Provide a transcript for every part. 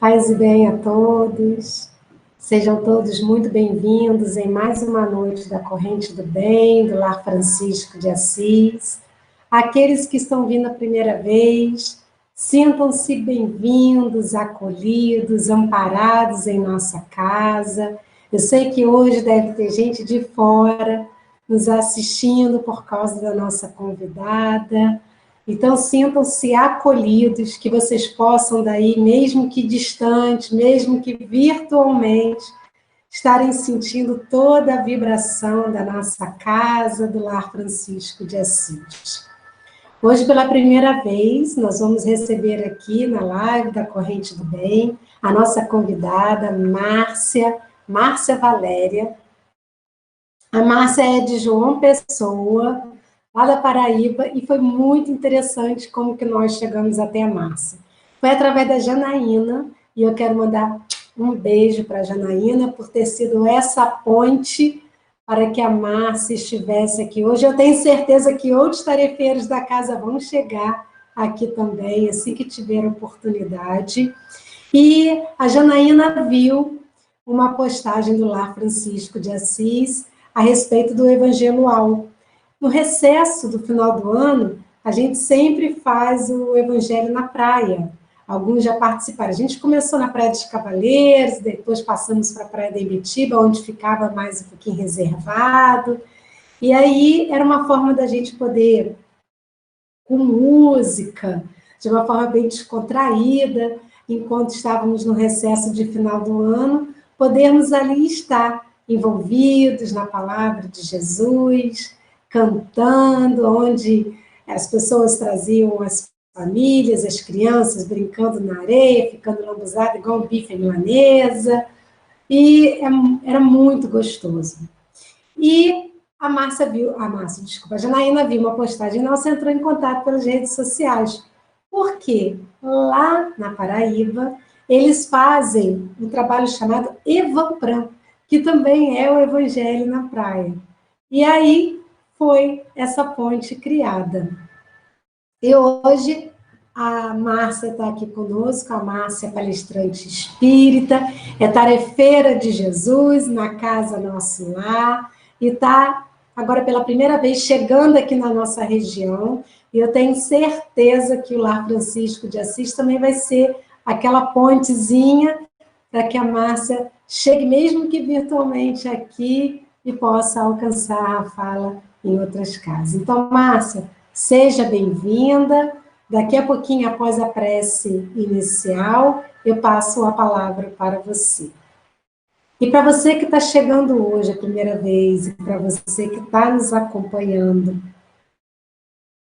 Paz e bem a todos. Sejam todos muito bem-vindos em mais uma noite da Corrente do Bem, do Lar Francisco de Assis. Aqueles que estão vindo a primeira vez, sintam-se bem-vindos, acolhidos, amparados em nossa casa. Eu sei que hoje deve ter gente de fora nos assistindo por causa da nossa convidada. Então, sintam-se acolhidos, que vocês possam daí, mesmo que distantes, mesmo que virtualmente, estarem sentindo toda a vibração da nossa casa, do Lar Francisco de Assis. Hoje, pela primeira vez, nós vamos receber aqui na live da Corrente do Bem, a nossa convidada, Márcia Valéria. A Márcia é de João Pessoa, lá da Paraíba, e foi muito interessante como que nós chegamos até a Márcia. Foi através da Janaína, e eu quero mandar um beijo para a Janaína por ter sido essa ponte para que a Márcia estivesse aqui hoje. Eu tenho certeza que outros tarefeiros da casa vão chegar aqui também, assim que tiver oportunidade. E a Janaína viu uma postagem do Lar Francisco de Assis a respeito do Evangelual. No recesso do final do ano, a gente sempre faz o Evangelho na praia. Alguns já participaram. A gente começou na Praia dos Cavaleiros, depois passamos para a Praia da Ibitiba, onde ficava mais um pouquinho reservado. E aí era uma forma da gente poder, com música, de uma forma bem descontraída, enquanto estávamos no recesso de final do ano, podermos ali estar envolvidos na palavra de Jesus, cantando, onde as pessoas traziam as famílias, as crianças brincando na areia, ficando lambuzada igual um bife milanesa, e era muito gostoso. E a Janaína viu uma postagem nossa, entrou em contato pelas redes sociais, porque lá na Paraíba, eles fazem um trabalho chamado Evapram, que também é o Evangelho na Praia. E aí foi essa ponte criada. E hoje a Márcia está aqui conosco, a Márcia é palestrante espírita, é tarefeira de Jesus na Casa Nosso Lar, e está agora pela primeira vez chegando aqui na nossa região, e eu tenho certeza que o Lar Francisco de Assis também vai ser aquela pontezinha para que a Márcia chegue, mesmo que virtualmente, aqui e possa alcançar a fala em outras casas. Então, Márcia, seja bem-vinda. Daqui a pouquinho, após a prece inicial, eu passo a palavra para você. E para você que está chegando hoje a primeira vez, e para você que está nos acompanhando,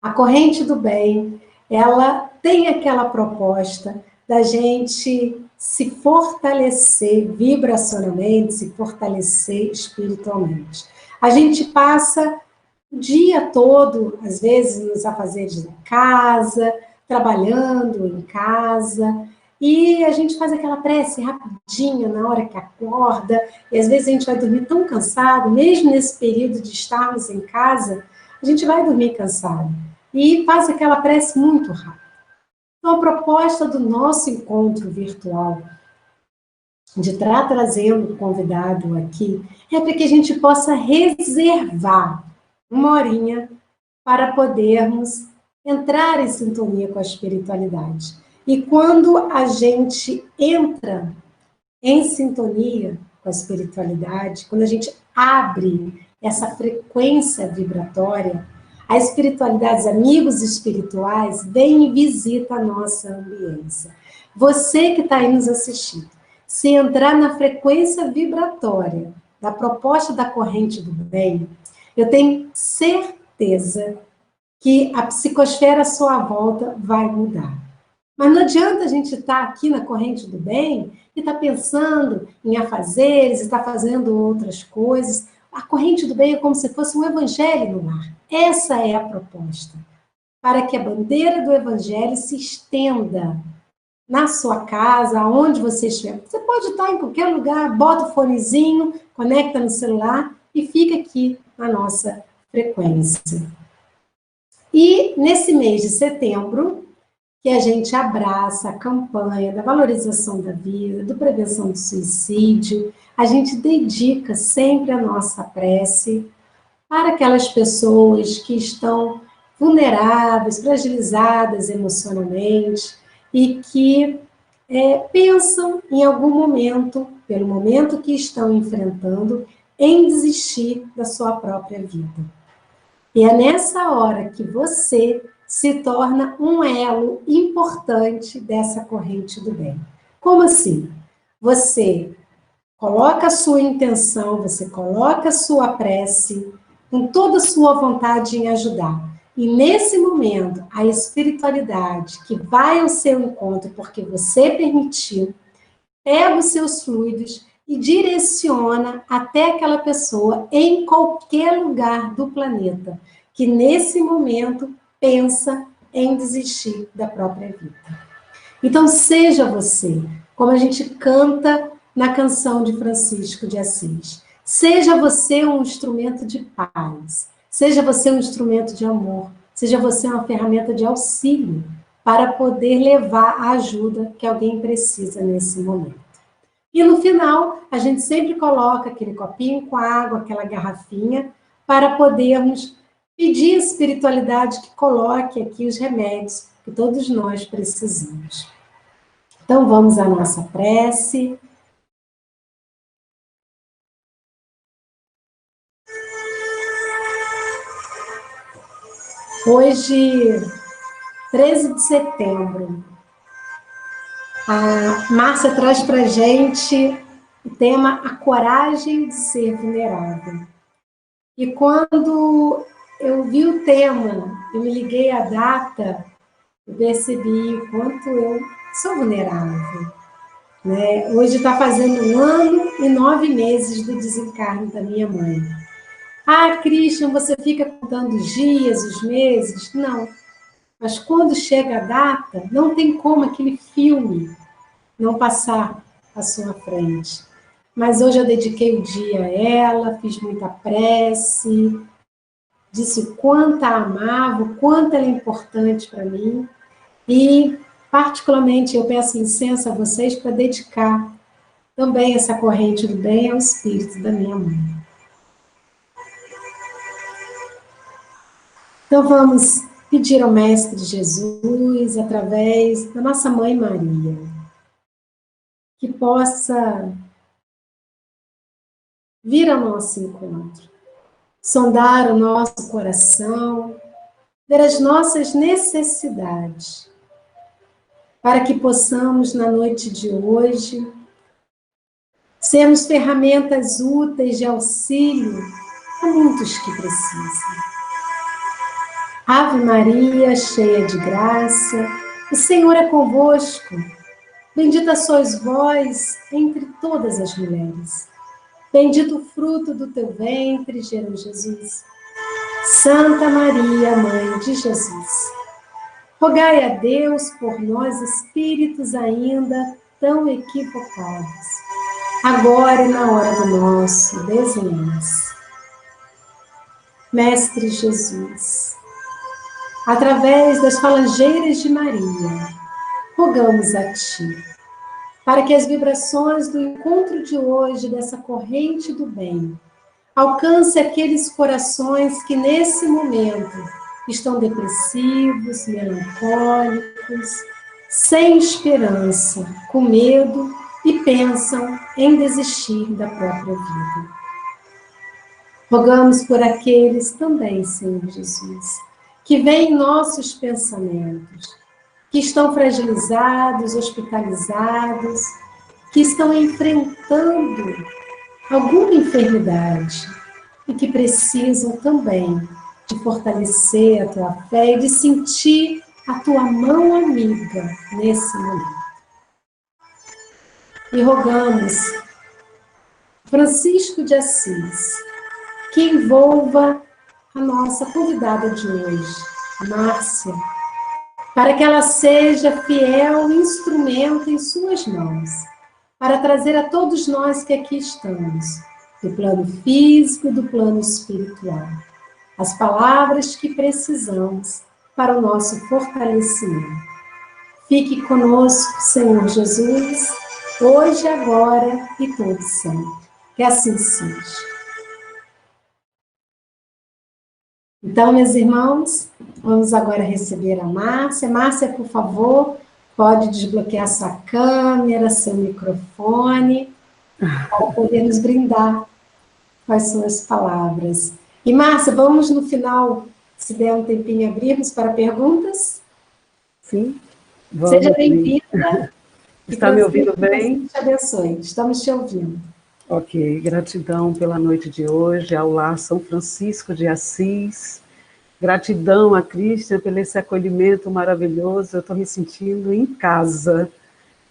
a Corrente do Bem, ela tem aquela proposta da gente se fortalecer vibracionalmente, se fortalecer espiritualmente. A gente passa o dia todo, às vezes, nos afazeres da casa, trabalhando em casa, e a gente faz aquela prece rapidinha na hora que acorda, e às vezes a gente vai dormir tão cansado, mesmo nesse período de estarmos em casa, a gente vai dormir cansado, e faz aquela prece muito rápido. Então, a proposta do nosso encontro virtual, de estar trazendo o convidado aqui, é para que a gente possa reservar uma horinha para podermos entrar em sintonia com a espiritualidade. E quando a gente entra em sintonia com a espiritualidade, quando a gente abre essa frequência vibratória, a espiritualidade, os amigos espirituais, vêm e visitam a nossa ambiência. Você que está aí nos assistindo, se entrar na frequência vibratória da proposta da Corrente do Bem, eu tenho certeza que a psicosfera à sua volta vai mudar. Mas não adianta a gente estar aqui na Corrente do Bem e estar pensando em afazeres, estar fazendo outras coisas. A Corrente do Bem é como se fosse um evangelho no lar. Essa é a proposta. Para que a bandeira do evangelho se estenda na sua casa, aonde você estiver. Você pode estar em qualquer lugar, bota o fonezinho, conecta no celular e fica aqui na nossa frequência. E nesse mês de setembro, que a gente abraça a campanha da valorização da vida, da prevenção do suicídio. A gente dedica sempre a nossa prece para aquelas pessoas que estão vulneráveis, fragilizadas emocionalmente e que pensam em algum momento, pelo momento que estão enfrentando, em desistir da sua própria vida. E é nessa hora que você se torna um elo importante dessa corrente do bem. Como assim? Você coloca a sua intenção, você coloca a sua prece, com toda a sua vontade em ajudar. E nesse momento, a espiritualidade que vai ao seu encontro, porque você permitiu, pega os seus fluidos e direciona até aquela pessoa em qualquer lugar do planeta, que nesse momento pensa em desistir da própria vida. Então, seja você, como a gente canta na canção de Francisco de Assis, seja você um instrumento de paz, seja você um instrumento de amor, seja você uma ferramenta de auxílio para poder levar a ajuda que alguém precisa nesse momento. E no final, a gente sempre coloca aquele copinho com água, aquela garrafinha, para podermos pedir à espiritualidade que coloque aqui os remédios que todos nós precisamos. Então, vamos à nossa prece. Hoje, 13 de setembro, a Márcia traz para a gente o tema A Coragem de Ser Vulnerável. E quando eu vi o tema, eu me liguei à data, eu percebi o quanto eu sou vulnerável. Né? Hoje está fazendo 1 ano e 9 meses do desencarne da minha mãe. Ah, Christian, você fica contando os dias, os meses? Não. Mas quando chega a data, não tem como aquele filme não passar à sua frente. Mas hoje eu dediquei o dia a ela, fiz muita prece, disse o quanto a amava, o quanto ela é importante para mim. E, particularmente, eu peço licença a vocês para dedicar também essa corrente do bem ao espírito da minha mãe. Então, vamos pedir ao Mestre Jesus, através da nossa Mãe Maria, que possa vir ao nosso encontro, sondar o nosso coração, ver as nossas necessidades, para que possamos, na noite de hoje, sermos ferramentas úteis de auxílio a muitos que precisam. Ave Maria, cheia de graça, o Senhor é convosco. Bendita sois vós entre todas as mulheres. Bendito o fruto do teu ventre, Jesus. Santa Maria, Mãe de Jesus, rogai a Deus por nós, espíritos ainda tão equivocados, agora e na hora do nosso desenlace. Mestre Jesus, através das falangeiras de Maria, rogamos a Ti, para que as vibrações do encontro de hoje, dessa corrente do bem, alcance aqueles corações que nesse momento estão depressivos, melancólicos, sem esperança, com medo e pensam em desistir da própria vida. Rogamos por aqueles também, Senhor Jesus, que veem nossos pensamentos, que estão fragilizados, hospitalizados, que estão enfrentando alguma enfermidade e que precisam também de fortalecer a tua fé e de sentir a tua mão amiga nesse momento. E rogamos Francisco de Assis que envolva a nossa convidada de hoje, Márcia, para que ela seja fiel instrumento em suas mãos, para trazer a todos nós que aqui estamos, do plano físico e do plano espiritual, as palavras que precisamos para o nosso fortalecimento. Fique conosco, Senhor Jesus, hoje, agora e todo sempre. Que assim seja. Então, meus irmãos, vamos agora receber a Márcia. Márcia, por favor, pode desbloquear sua câmera, seu microfone, para poder nos brindar com as suas palavras. E, Márcia, vamos no final, se der um tempinho, abrirmos para perguntas? Sim, vamos. Seja bem-vinda. Está me ouvindo bem? Deus te abençoe. Estamos te ouvindo. Ok, gratidão pela noite de hoje, ao Lar São Francisco de Assis. Gratidão a Cristian pelo esse acolhimento maravilhoso. Eu estou me sentindo em casa.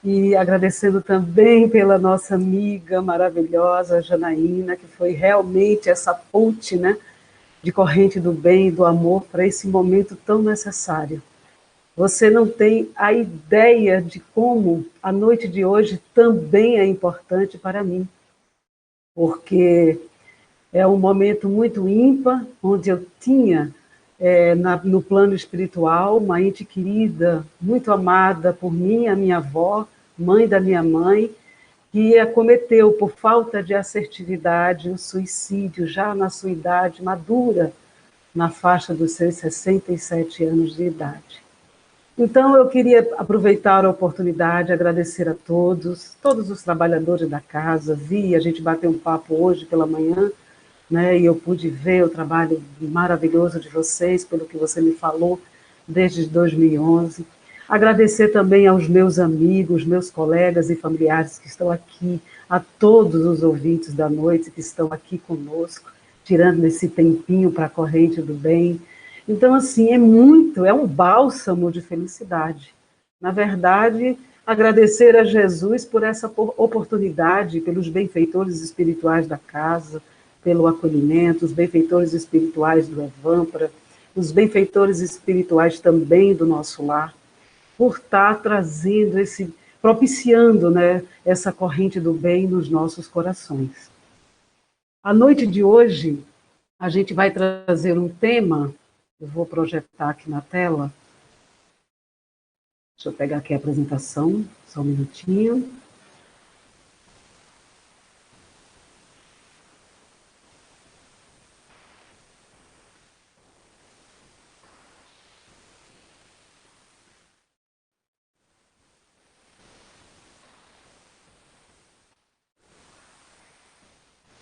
E agradecendo também pela nossa amiga maravilhosa, Janaína, que foi realmente essa ponte, né, de corrente do bem e do amor para esse momento tão necessário. Você não tem a ideia de como a noite de hoje também é importante para mim, porque é um momento muito ímpar, onde eu tinha, no plano espiritual, uma ente querida, muito amada por mim, a minha avó, mãe da minha mãe, que acometeu, por falta de assertividade, o suicídio já na sua idade madura, na faixa dos seus 67 anos de idade. Então, eu queria aproveitar a oportunidade, agradecer a todos os trabalhadores da casa. A gente bateu um papo hoje pela manhã, né, e eu pude ver o trabalho maravilhoso de vocês, pelo que você me falou, desde 2011. Agradecer também aos meus amigos, meus colegas e familiares que estão aqui, a todos os ouvintes da noite que estão aqui conosco, tirando esse tempinho para a corrente do bem. Então, assim, é um bálsamo de felicidade. Na verdade, agradecer a Jesus por essa oportunidade, pelos benfeitores espirituais da casa, pelo acolhimento, os benfeitores espirituais do Evampra, os benfeitores espirituais também do nosso lar, por estar trazendo propiciando, né, essa corrente do bem nos nossos corações. A noite de hoje, a gente vai trazer um tema. Eu vou projetar aqui na tela. Deixa eu pegar aqui a apresentação, só um minutinho.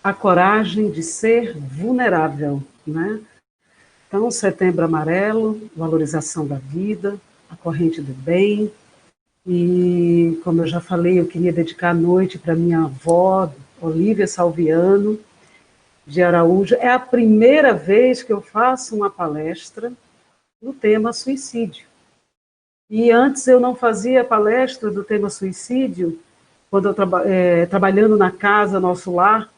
A coragem de ser vulnerável, né? Então, Setembro Amarelo, valorização da vida, a corrente do bem. E, como eu já falei, eu queria dedicar a noite para minha avó, Olívia Salviano, de Araújo. É a primeira vez que eu faço uma palestra no tema suicídio. E antes eu não fazia palestra do tema suicídio, quando eu trabalhando na casa, nosso lar,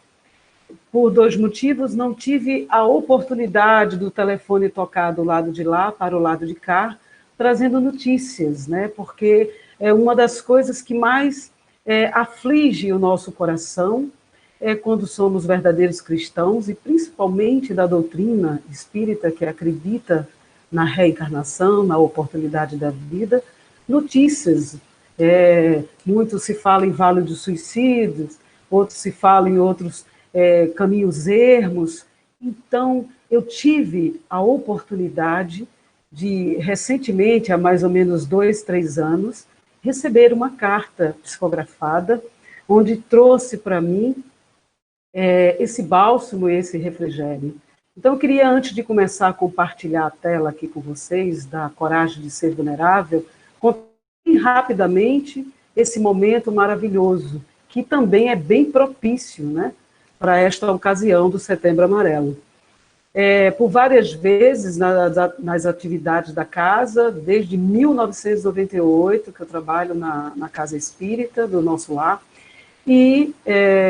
por dois motivos. Não tive a oportunidade do telefone tocar do lado de lá para o lado de cá, trazendo notícias, né? Porque é uma das coisas que mais aflige o nosso coração quando somos verdadeiros cristãos, e principalmente da doutrina espírita, que acredita na reencarnação, na oportunidade da vida, notícias. Muito se fala em vale de suicídios, outros se fala em outros caminhos ermos. Então, eu tive a oportunidade de, recentemente, há mais ou menos 2, 3 anos, receber uma carta psicografada, onde trouxe para mim esse bálsamo, esse refrigério. Então, eu queria, antes de começar a compartilhar a tela aqui com vocês, da coragem de ser vulnerável, contar rapidamente esse momento maravilhoso, que também é bem propício, né, para esta ocasião do Setembro Amarelo. Por várias vezes nas atividades da casa, desde 1998, que eu trabalho na Casa Espírita do nosso lar, e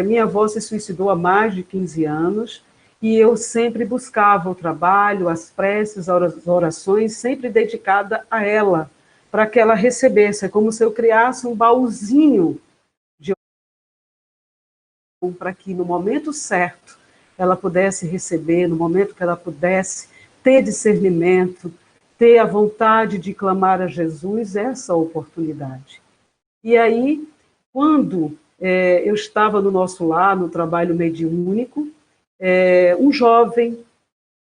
minha avó se suicidou há mais de 15 anos, e eu sempre buscava o trabalho, as preces, as orações, sempre dedicada a ela, para que ela recebesse. É como se eu criasse um baúzinho de para que no momento certo ela pudesse receber, no momento que ela pudesse ter discernimento, ter a vontade de clamar a Jesus essa oportunidade. E aí, quando eu estava no nosso lar, no trabalho mediúnico, um jovem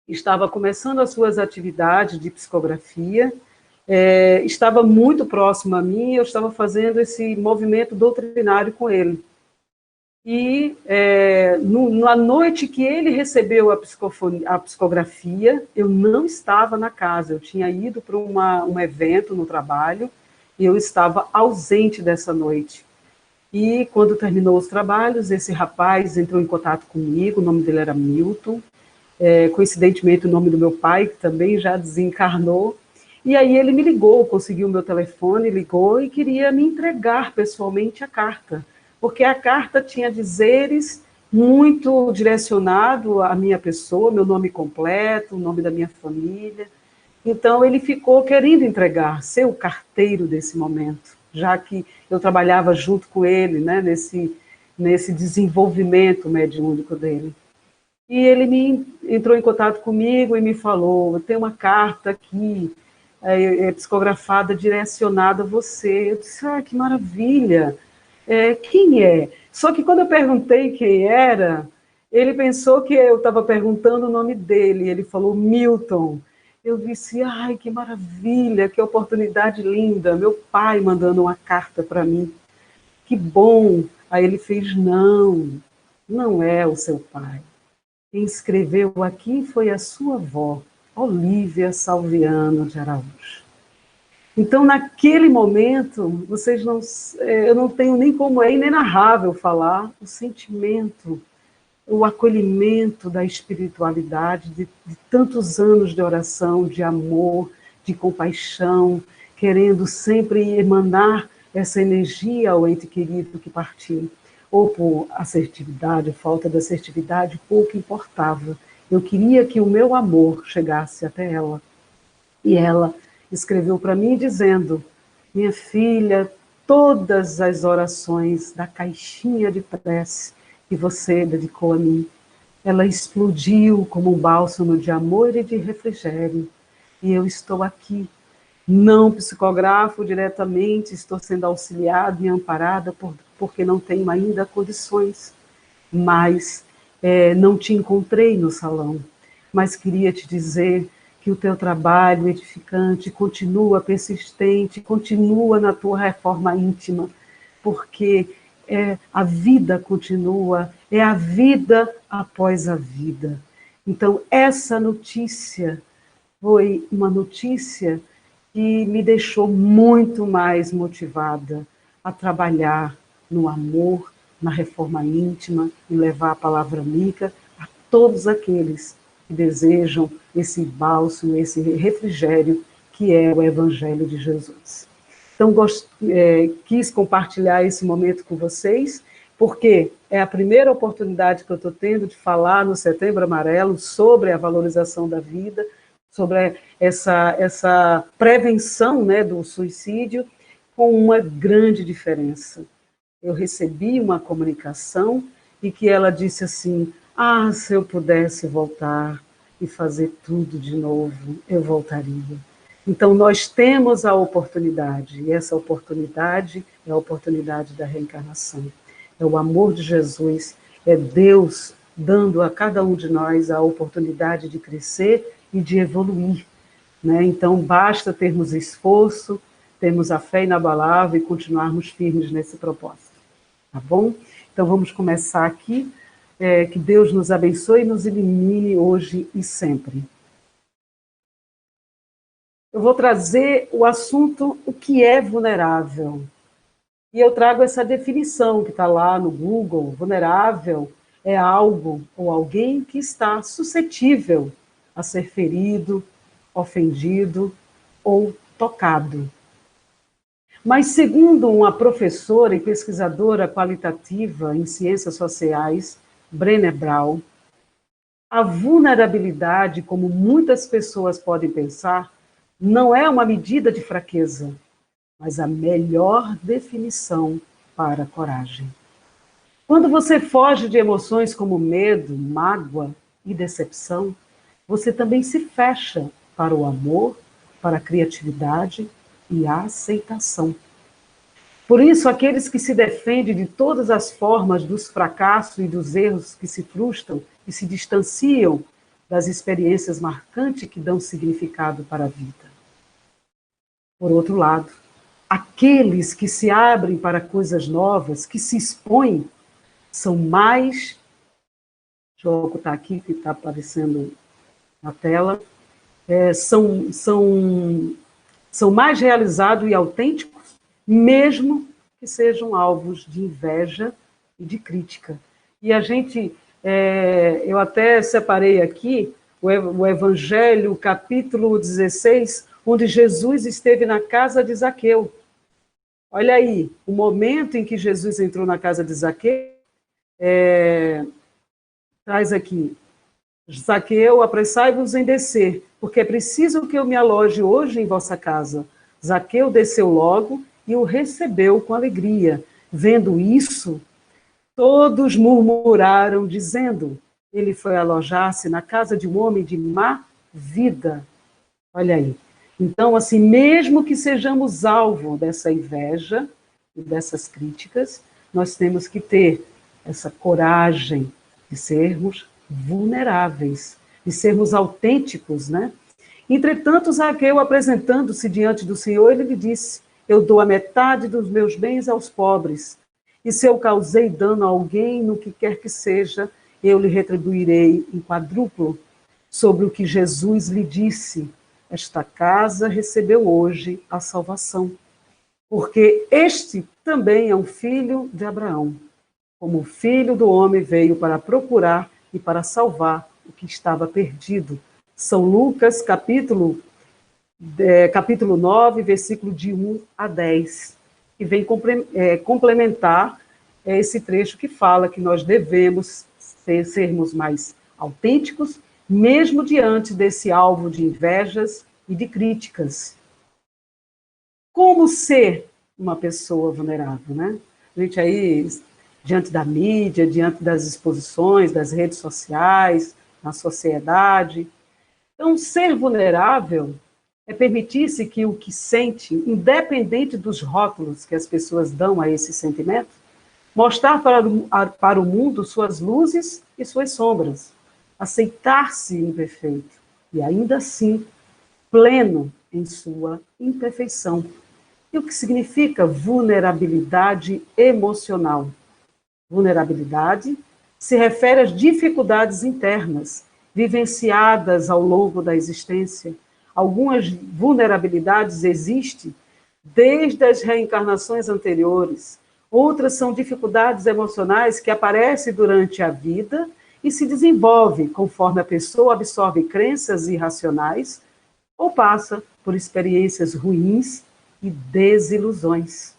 estava começando as suas atividades de psicografia, estava muito próximo a mim, eu estava fazendo esse movimento doutrinário com ele. E na noite que ele recebeu a psicografia, eu não estava na casa, eu tinha ido para um evento no trabalho, e eu estava ausente dessa noite. E quando terminou os trabalhos, esse rapaz entrou em contato comigo, o nome dele era Milton, coincidentemente o nome do meu pai, que também já desencarnou, e aí ele me ligou, conseguiu o meu telefone, ligou e queria me entregar pessoalmente a carta, porque a carta tinha dizeres muito direcionado à minha pessoa, meu nome completo, o nome da minha família. Então ele ficou querendo entregar, ser o carteiro desse momento, já que eu trabalhava junto com ele, né, nesse desenvolvimento mediúnico dele. E ele entrou em contato comigo e me falou, tem uma carta aqui, psicografada, direcionada a você. Eu disse, que maravilha! Quem é? Só que quando eu perguntei quem era, ele pensou que eu estava perguntando o nome dele. Ele falou Milton. Eu disse, que maravilha, que oportunidade linda. Meu pai mandando uma carta para mim. Que bom. Aí ele fez, não é o seu pai. Quem escreveu aqui foi a sua avó, Olívia Salviano de Araújo. Então, naquele momento, eu não tenho nem como, é inenarrável falar o sentimento, o acolhimento da espiritualidade, de tantos anos de oração, de amor, de compaixão, querendo sempre emanar essa energia ao ente querido que partiu. Ou por assertividade, falta de assertividade, pouco importava. Eu queria que o meu amor chegasse até ela. E ela escreveu para mim dizendo, minha filha, todas as orações da caixinha de prece que você dedicou a mim, ela explodiu como um bálsamo de amor e de refrigério. E eu estou aqui, não psicografo diretamente, estou sendo auxiliada e amparada porque não tenho ainda condições, mas não te encontrei no salão, mas queria te dizer que o teu trabalho edificante continua persistente, continua na tua reforma íntima, porque a vida continua, é a vida após a vida. Então, essa notícia foi uma notícia que me deixou muito mais motivada a trabalhar no amor, na reforma íntima, em levar a palavra amiga a todos aqueles que desejam esse bálsamo, esse refrigério que é o Evangelho de Jesus. Então, quis compartilhar esse momento com vocês, porque é a primeira oportunidade que eu estou tendo de falar no Setembro Amarelo sobre a valorização da vida, sobre essa prevenção, né, do suicídio, com uma grande diferença. Eu recebi uma comunicação e que ela disse assim, se eu pudesse voltar e fazer tudo de novo, eu voltaria. Então, nós temos a oportunidade, e essa oportunidade é a oportunidade da reencarnação. É o amor de Jesus, é Deus dando a cada um de nós a oportunidade de crescer e de evoluir. Né? Então, basta termos esforço, termos a fé inabalável e continuarmos firmes nesse propósito. Tá bom? Então, vamos começar aqui. Que Deus nos abençoe e nos ilumine hoje e sempre. Eu vou trazer o assunto, o que é vulnerável. E eu trago essa definição que está lá no Google. Vulnerável é algo ou alguém que está suscetível a ser ferido, ofendido ou tocado. Mas, segundo uma professora e pesquisadora qualitativa em ciências sociais, Brené Brown, a vulnerabilidade, como muitas pessoas podem pensar, não é uma medida de fraqueza, mas a melhor definição para a coragem. Quando você foge de emoções como medo, mágoa e decepção, você também se fecha para o amor, para a criatividade e a aceitação. Por isso, aqueles que se defendem de todas as formas dos fracassos e dos erros que se frustram e se distanciam das experiências marcantes que dão significado para a vida. Por outro lado, aqueles que se abrem para coisas novas, que se expõem, são mais... Deixa eu ocultar aqui, que está aparecendo na tela. São mais realizados e autênticos, mesmo que sejam alvos de inveja e de crítica. E a gente, eu até separei aqui o Evangelho, capítulo 16, onde Jesus esteve na casa de Zaqueu. Olha aí, o momento em que Jesus entrou na casa de Zaqueu, traz aqui, Zaqueu, apressai-vos em descer, porque é preciso que eu me aloje hoje em vossa casa. Zaqueu desceu logo e o recebeu com alegria. Vendo isso, todos murmuraram, dizendo, ele foi alojar-se na casa de um homem de má vida. Olha aí. Então, assim, mesmo que sejamos alvo dessa inveja e dessas críticas, nós temos que ter essa coragem de sermos vulneráveis, de sermos autênticos, né? Entretanto, Zaqueu, apresentando-se diante do Senhor, ele lhe disse, eu dou a metade dos meus bens aos pobres, e se eu causei dano a alguém, no que quer que seja, eu lhe retribuirei em quadruplo. Sobre o que Jesus lhe disse, esta casa recebeu hoje a salvação, porque este também é um filho de Abraão. Como o Filho do Homem veio para procurar e para salvar o que estava perdido. São Lucas, capítulo 9, versículo de 1 a 10, que vem complementar esse trecho que fala que nós devemos sermos mais autênticos, mesmo diante desse alvo de invejas e de críticas. Como ser uma pessoa vulnerável, né? A gente aí... diante da mídia, diante das exposições, das redes sociais, na sociedade. Então, ser vulnerável é permitir-se que o que sente, independente dos rótulos que as pessoas dão a esse sentimento, mostrar para o mundo suas luzes e suas sombras, aceitar-se imperfeito e, ainda assim, pleno em sua imperfeição. E o que significa vulnerabilidade emocional? Vulnerabilidade se refere às dificuldades internas, vivenciadas ao longo da existência. Algumas vulnerabilidades existem desde as reencarnações anteriores. Outras são dificuldades emocionais que aparecem durante a vida e se desenvolvem conforme a pessoa absorve crenças irracionais ou passa por experiências ruins e desilusões.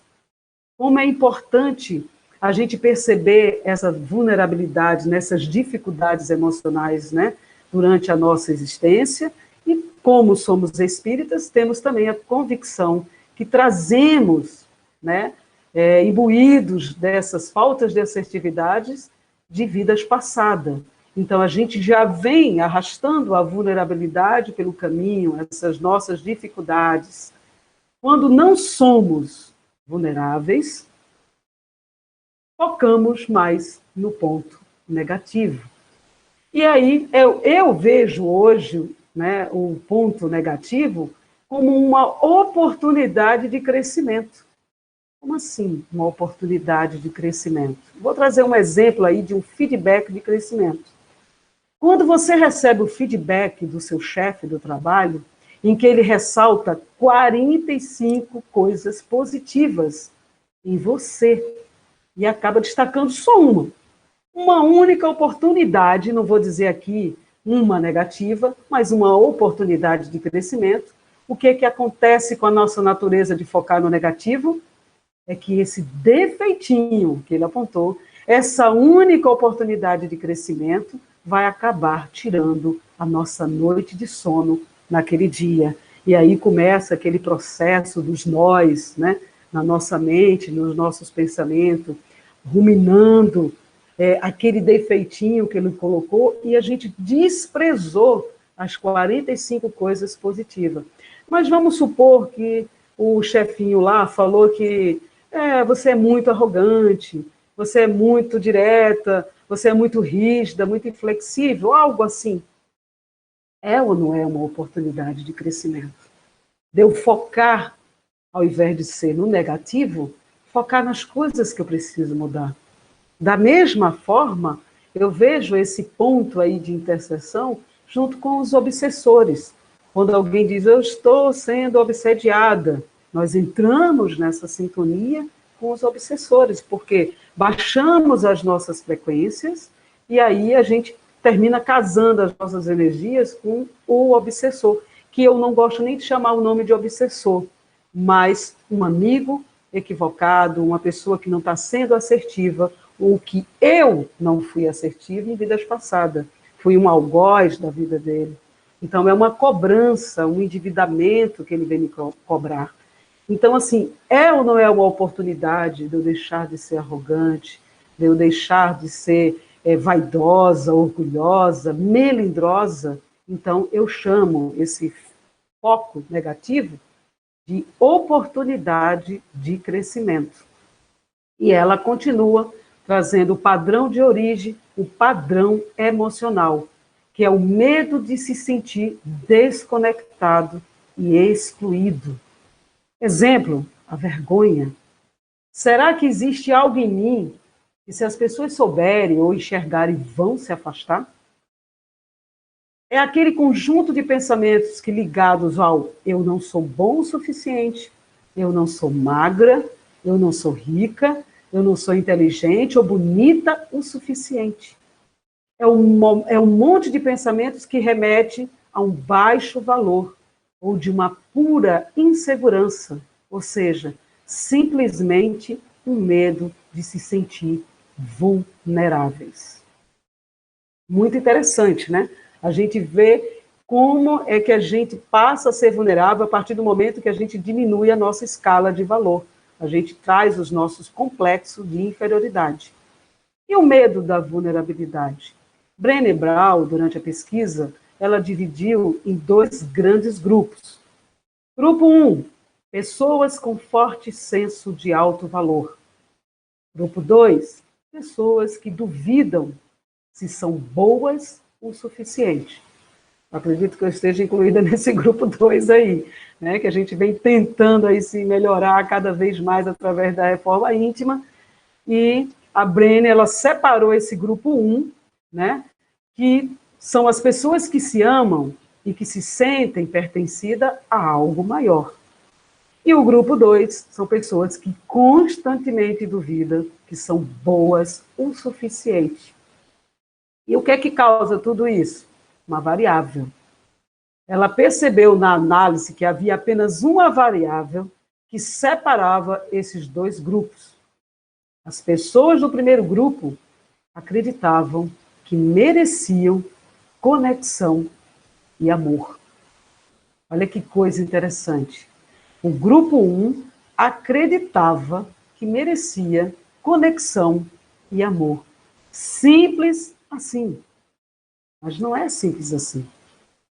Como é importante a gente perceber essa vulnerabilidade, nessas dificuldades emocionais, né, durante a nossa existência, e como somos espíritas, temos também a convicção que trazemos, né, imbuídos dessas faltas de assertividades de vidas passadas. Então, a gente já vem arrastando a vulnerabilidade pelo caminho, essas nossas dificuldades. Quando não somos vulneráveis, focamos mais no ponto negativo. E aí, eu vejo hoje, né, o ponto negativo como uma oportunidade de crescimento. Como assim, uma oportunidade de crescimento? Vou trazer um exemplo aí de um feedback de crescimento. Quando você recebe o feedback do seu chefe do trabalho, em que ele ressalta 45 coisas positivas em você, e acaba destacando só uma única oportunidade, não vou dizer aqui uma negativa, mas uma oportunidade de crescimento. O que acontece com a nossa natureza de focar no negativo? É que esse defeitinho que ele apontou, essa única oportunidade de crescimento, vai acabar tirando a nossa noite de sono naquele dia. E aí começa aquele processo dos nós, né, na nossa mente, nos nossos pensamentos, ruminando aquele defeitinho que ele colocou, e a gente desprezou as 45 coisas positivas. Mas vamos supor que o chefinho lá falou que você é muito arrogante, você é muito direta, você é muito rígida, muito inflexível, algo assim. É ou não é uma oportunidade de crescimento? De eu focar, ao invés de ser no negativo, focar nas coisas que eu preciso mudar. Da mesma forma, eu vejo esse ponto aí de interseção junto com os obsessores. Quando alguém diz, eu estou sendo obsediada, nós entramos nessa sintonia com os obsessores, porque baixamos as nossas frequências e aí a gente termina casando as nossas energias com o obsessor, que eu não gosto nem de chamar o nome de obsessor, mas um amigo equivocado, uma pessoa que não está sendo assertiva, ou que eu não fui assertiva em vidas passadas. Fui um algoz da vida dele. Então, é uma cobrança, um endividamento que ele vem me cobrar. Então, assim, é ou não é uma oportunidade de eu deixar de ser arrogante, de eu deixar de ser vaidosa, orgulhosa, melindrosa? Então, eu chamo esse foco negativo de oportunidade de crescimento. E ela continua trazendo o padrão de origem, o padrão emocional, que é o medo de se sentir desconectado e excluído. Exemplo, a vergonha. Será que existe algo em mim que, se as pessoas souberem ou enxergarem, vão se afastar? É aquele conjunto de pensamentos que, ligados ao eu não sou bom o suficiente, eu não sou magra, eu não sou rica, eu não sou inteligente ou bonita o suficiente. É um monte de pensamentos que remete a um baixo valor ou de uma pura insegurança, ou seja, simplesmente um medo de se sentir vulneráveis. Muito interessante, né? A gente vê como é que a gente passa a ser vulnerável a partir do momento que a gente diminui a nossa escala de valor. A gente traz os nossos complexos de inferioridade. E o medo da vulnerabilidade? Brené Brown, durante a pesquisa, ela dividiu em 2 grandes grupos. Grupo 1, pessoas com forte senso de alto valor. Grupo 2, pessoas que duvidam se são boas o suficiente. Acredito que eu esteja incluída nesse grupo 2 aí, né, que a gente vem tentando aí se melhorar cada vez mais através da reforma íntima, e a Brené, ela separou esse grupo 1, né, que são as pessoas que se amam e que se sentem pertencidas a algo maior. E o grupo 2 são pessoas que constantemente duvidam que são boas o suficiente. E o que é que causa tudo isso? Uma variável. Ela percebeu na análise que havia apenas uma variável que separava esses 2 grupos. As pessoas do primeiro grupo acreditavam que mereciam conexão e amor. Olha que coisa interessante. O grupo 1 acreditava que merecia conexão e amor. Simples assim. Mas não é simples assim,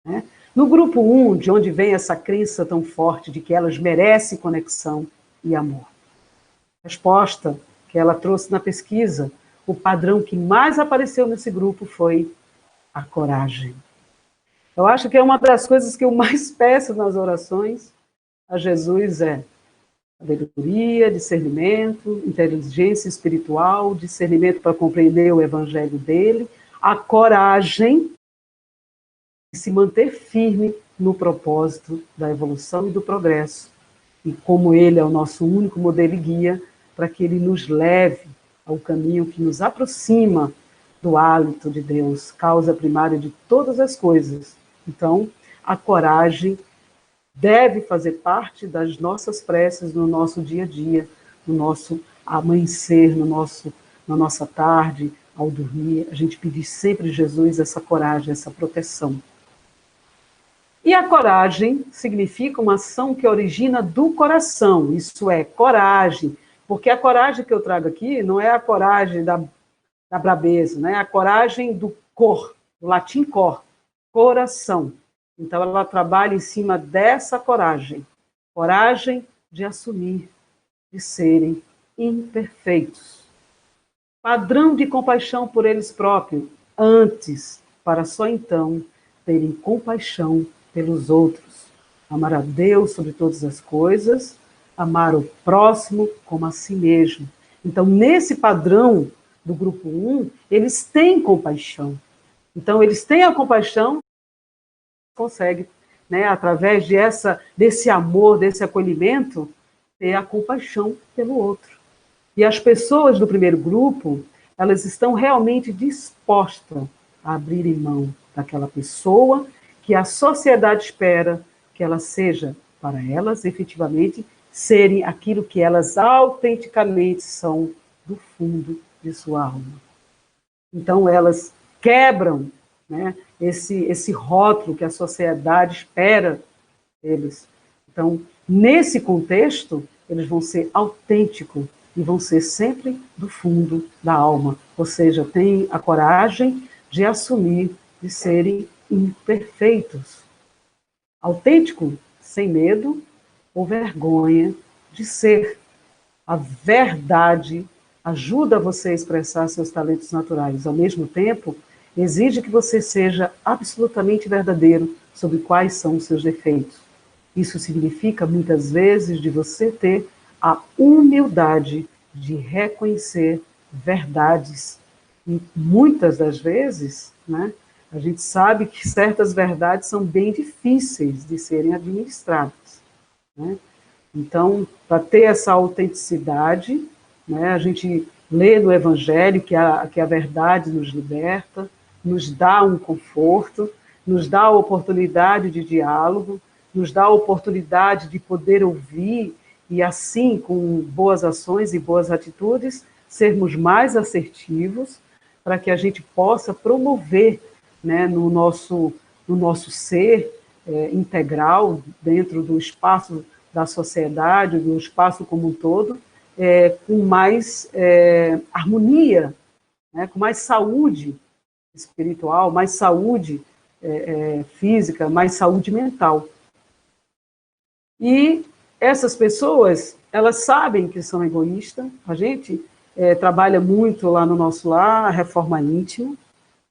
né? No grupo 1, de onde vem essa crença tão forte de que elas merecem conexão e amor? Resposta que ela trouxe na pesquisa, o padrão que mais apareceu nesse grupo foi a coragem. Eu acho que é uma das coisas que eu mais peço nas orações a Jesus é sabedoria, discernimento, inteligência espiritual, discernimento para compreender o evangelho dele, a coragem de se manter firme no propósito da evolução e do progresso. E como ele é o nosso único modelo e guia, para que ele nos leve ao caminho que nos aproxima do hálito de Deus, causa primária de todas as coisas. Então, a coragem deve fazer parte das nossas preces no nosso dia a dia, no nosso amanhecer, na nossa tarde, ao dormir. A gente pedir sempre a Jesus essa coragem, essa proteção. E a coragem significa uma ação que origina do coração, isso é, coragem, porque a coragem que eu trago aqui não é a coragem da brabeza, né? É a coragem do cor, do latim cor, coração. Então, ela trabalha em cima dessa coragem de assumir, de serem imperfeitos. Padrão de compaixão por eles próprios, antes, para só então terem compaixão pelos outros. Amar a Deus sobre todas as coisas, amar o próximo como a si mesmo. Então, nesse padrão do grupo 1, eles têm compaixão. Então, eles têm a compaixão, conseguem, né, através desse amor, desse acolhimento, ter a compaixão pelo outro. E as pessoas do primeiro grupo, elas estão realmente dispostas a abrirem mão daquela pessoa que a sociedade espera que ela seja, para elas, efetivamente, serem aquilo que elas autenticamente são do fundo de sua alma. Então, elas quebram, né, esse rótulo que a sociedade espera deles. Então, nesse contexto, eles vão ser autênticos e vão ser sempre do fundo da alma. Ou seja, têm a coragem de assumir de serem imperfeitos. Autêntico, sem medo ou vergonha de ser. A verdade ajuda você a expressar seus talentos naturais. Ao mesmo tempo, exige que você seja absolutamente verdadeiro sobre quais são os seus defeitos. Isso significa, muitas vezes, de você ter a humildade de reconhecer verdades. E muitas das vezes, né, a gente sabe que certas verdades são bem difíceis de serem administradas, né? Então, para ter essa autenticidade, né, a gente lê no Evangelho que a verdade nos liberta, nos dá um conforto, nos dá a oportunidade de diálogo, nos dá a oportunidade de poder ouvir e, assim, com boas ações e boas atitudes, sermos mais assertivos para que a gente possa promover, né, no nosso ser integral, dentro do espaço da sociedade, do espaço como um todo, com mais harmonia, né, com mais saúde espiritual, mais saúde física, mais saúde mental. E essas pessoas, elas sabem que são egoístas. A gente trabalha muito lá no nosso lar, a reforma íntima,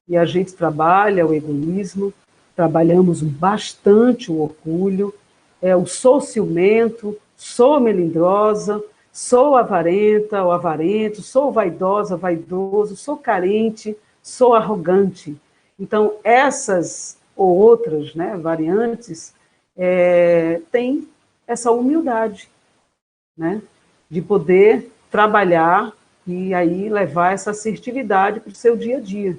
e a gente trabalha o egoísmo, trabalhamos bastante o orgulho, o sou ciumento, sou melindrosa, sou avarenta ou avarento, sou vaidosa, vaidoso, sou carente, sou arrogante. Então, essas ou outras, né, variantes têm essa humildade, né, de poder trabalhar e aí levar essa assertividade para o seu dia a dia.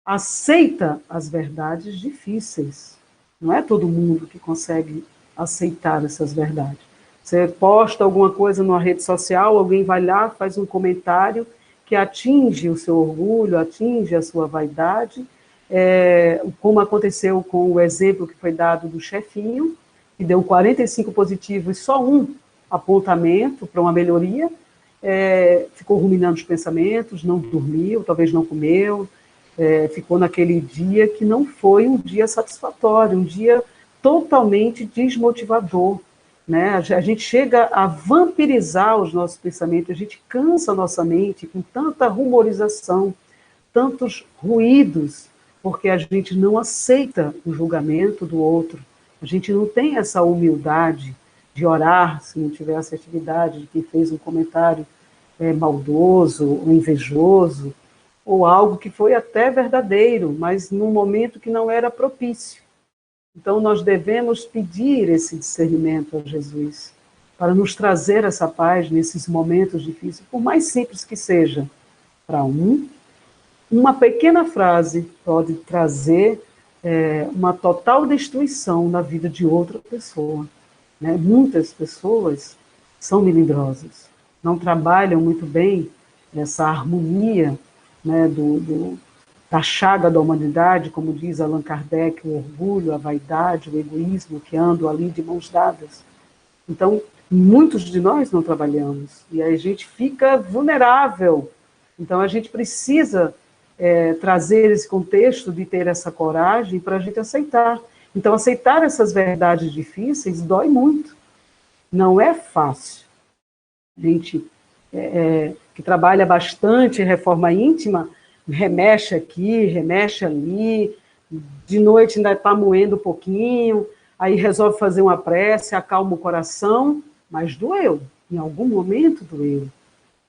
Aceita as verdades difíceis. Não é todo mundo que consegue aceitar essas verdades. Você posta alguma coisa numa rede social, alguém vai lá, faz um comentário que atinge o seu orgulho, atinge a sua vaidade, como aconteceu com o exemplo que foi dado do chefinho, que deu 45 positivos e só um apontamento para uma melhoria, ficou ruminando os pensamentos, não dormiu, talvez não comeu, ficou naquele dia que não foi um dia satisfatório, um dia totalmente desmotivador, né? A gente chega a vampirizar os nossos pensamentos, a gente cansa a nossa mente com tanta rumorização, tantos ruídos, porque a gente não aceita o julgamento do outro, a gente não tem essa humildade de orar, se não tiver assertividade de quem fez um comentário maldoso ou invejoso, ou algo que foi até verdadeiro, mas num momento que não era propício. Então, nós devemos pedir esse discernimento a Jesus, para nos trazer essa paz nesses momentos difíceis, por mais simples que seja. Para uma pequena frase pode trazer uma total destruição na vida de outra pessoa, né? Muitas pessoas são melindrosas, não trabalham muito bem essa harmonia, né, da chaga da humanidade, como diz Allan Kardec, o orgulho, a vaidade, o egoísmo, que andam ali de mãos dadas. Então, muitos de nós não trabalhamos, e aí a gente fica vulnerável. Então, a gente precisa trazer esse contexto de ter essa coragem para a gente aceitar. Então, aceitar essas verdades difíceis dói muito. Não é fácil. A gente que trabalha bastante reforma íntima, remexe aqui, remexe ali, de noite ainda está moendo um pouquinho, aí resolve fazer uma prece, acalma o coração, mas doeu, em algum momento doeu,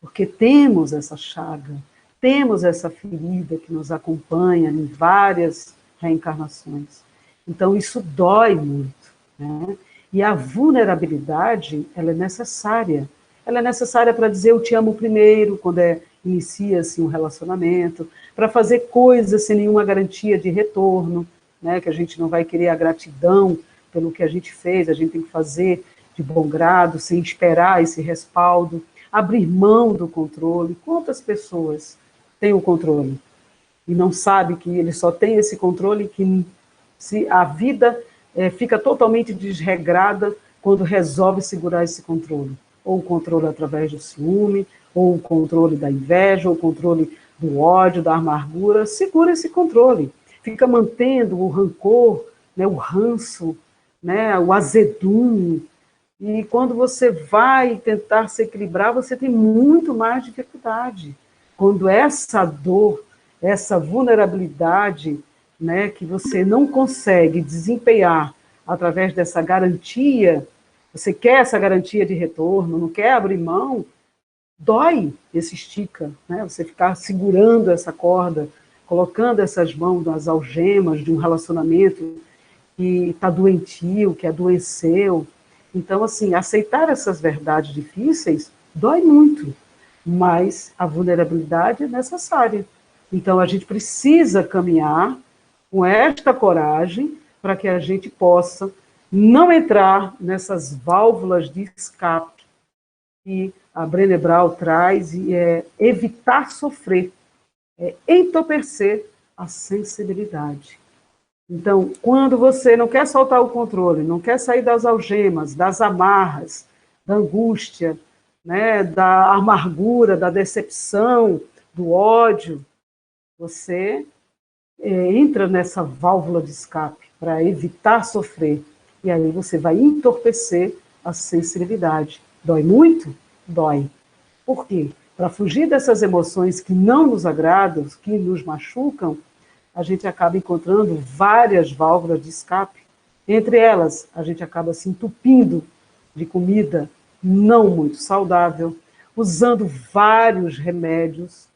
porque temos essa chaga, temos essa ferida que nos acompanha em várias reencarnações. Então, isso dói muito, né? E a vulnerabilidade, ela é necessária. Ela é necessária para dizer eu te amo primeiro, quando inicia-se um relacionamento, para fazer coisas sem nenhuma garantia de retorno, né? Que a gente não vai querer a gratidão pelo que a gente fez, a gente tem que fazer de bom grado, sem esperar esse respaldo, abrir mão do controle. Quantas pessoas têm o controle e não sabem que ele só tem esse controle, que se a vida fica totalmente desregrada quando resolve segurar esse controle? Ou o controle através do ciúme, ou o controle da inveja, ou o controle do ódio, da amargura. Segura esse controle. Fica mantendo o rancor, né, o ranço, né, o azedume. E quando você vai tentar se equilibrar, você tem muito mais dificuldade. Quando essa dor, essa vulnerabilidade, né, que você não consegue desempenhar através dessa garantia, você quer essa garantia de retorno, não quer abrir mão, dói, esse estica, né? Você ficar segurando essa corda, colocando essas mãos nas algemas de um relacionamento que está doentio, que adoeceu. Então, assim, aceitar essas verdades difíceis dói muito, mas a vulnerabilidade é necessária. Então, a gente precisa caminhar com esta coragem para que a gente possa não entrar nessas válvulas de escape que a Brené Brown traz, e evitar sofrer, entorpecer a sensibilidade. Então, quando você não quer soltar o controle, não quer sair das algemas, das amarras, da angústia, né, da amargura, da decepção, do ódio, você entra nessa válvula de escape para evitar sofrer. E aí você vai entorpecer a sensibilidade. Dói muito? Dói. Por quê? Para fugir dessas emoções que não nos agradam, que nos machucam, a gente acaba encontrando várias válvulas de escape. Entre elas, a gente acaba se entupindo de comida não muito saudável, usando vários remédios,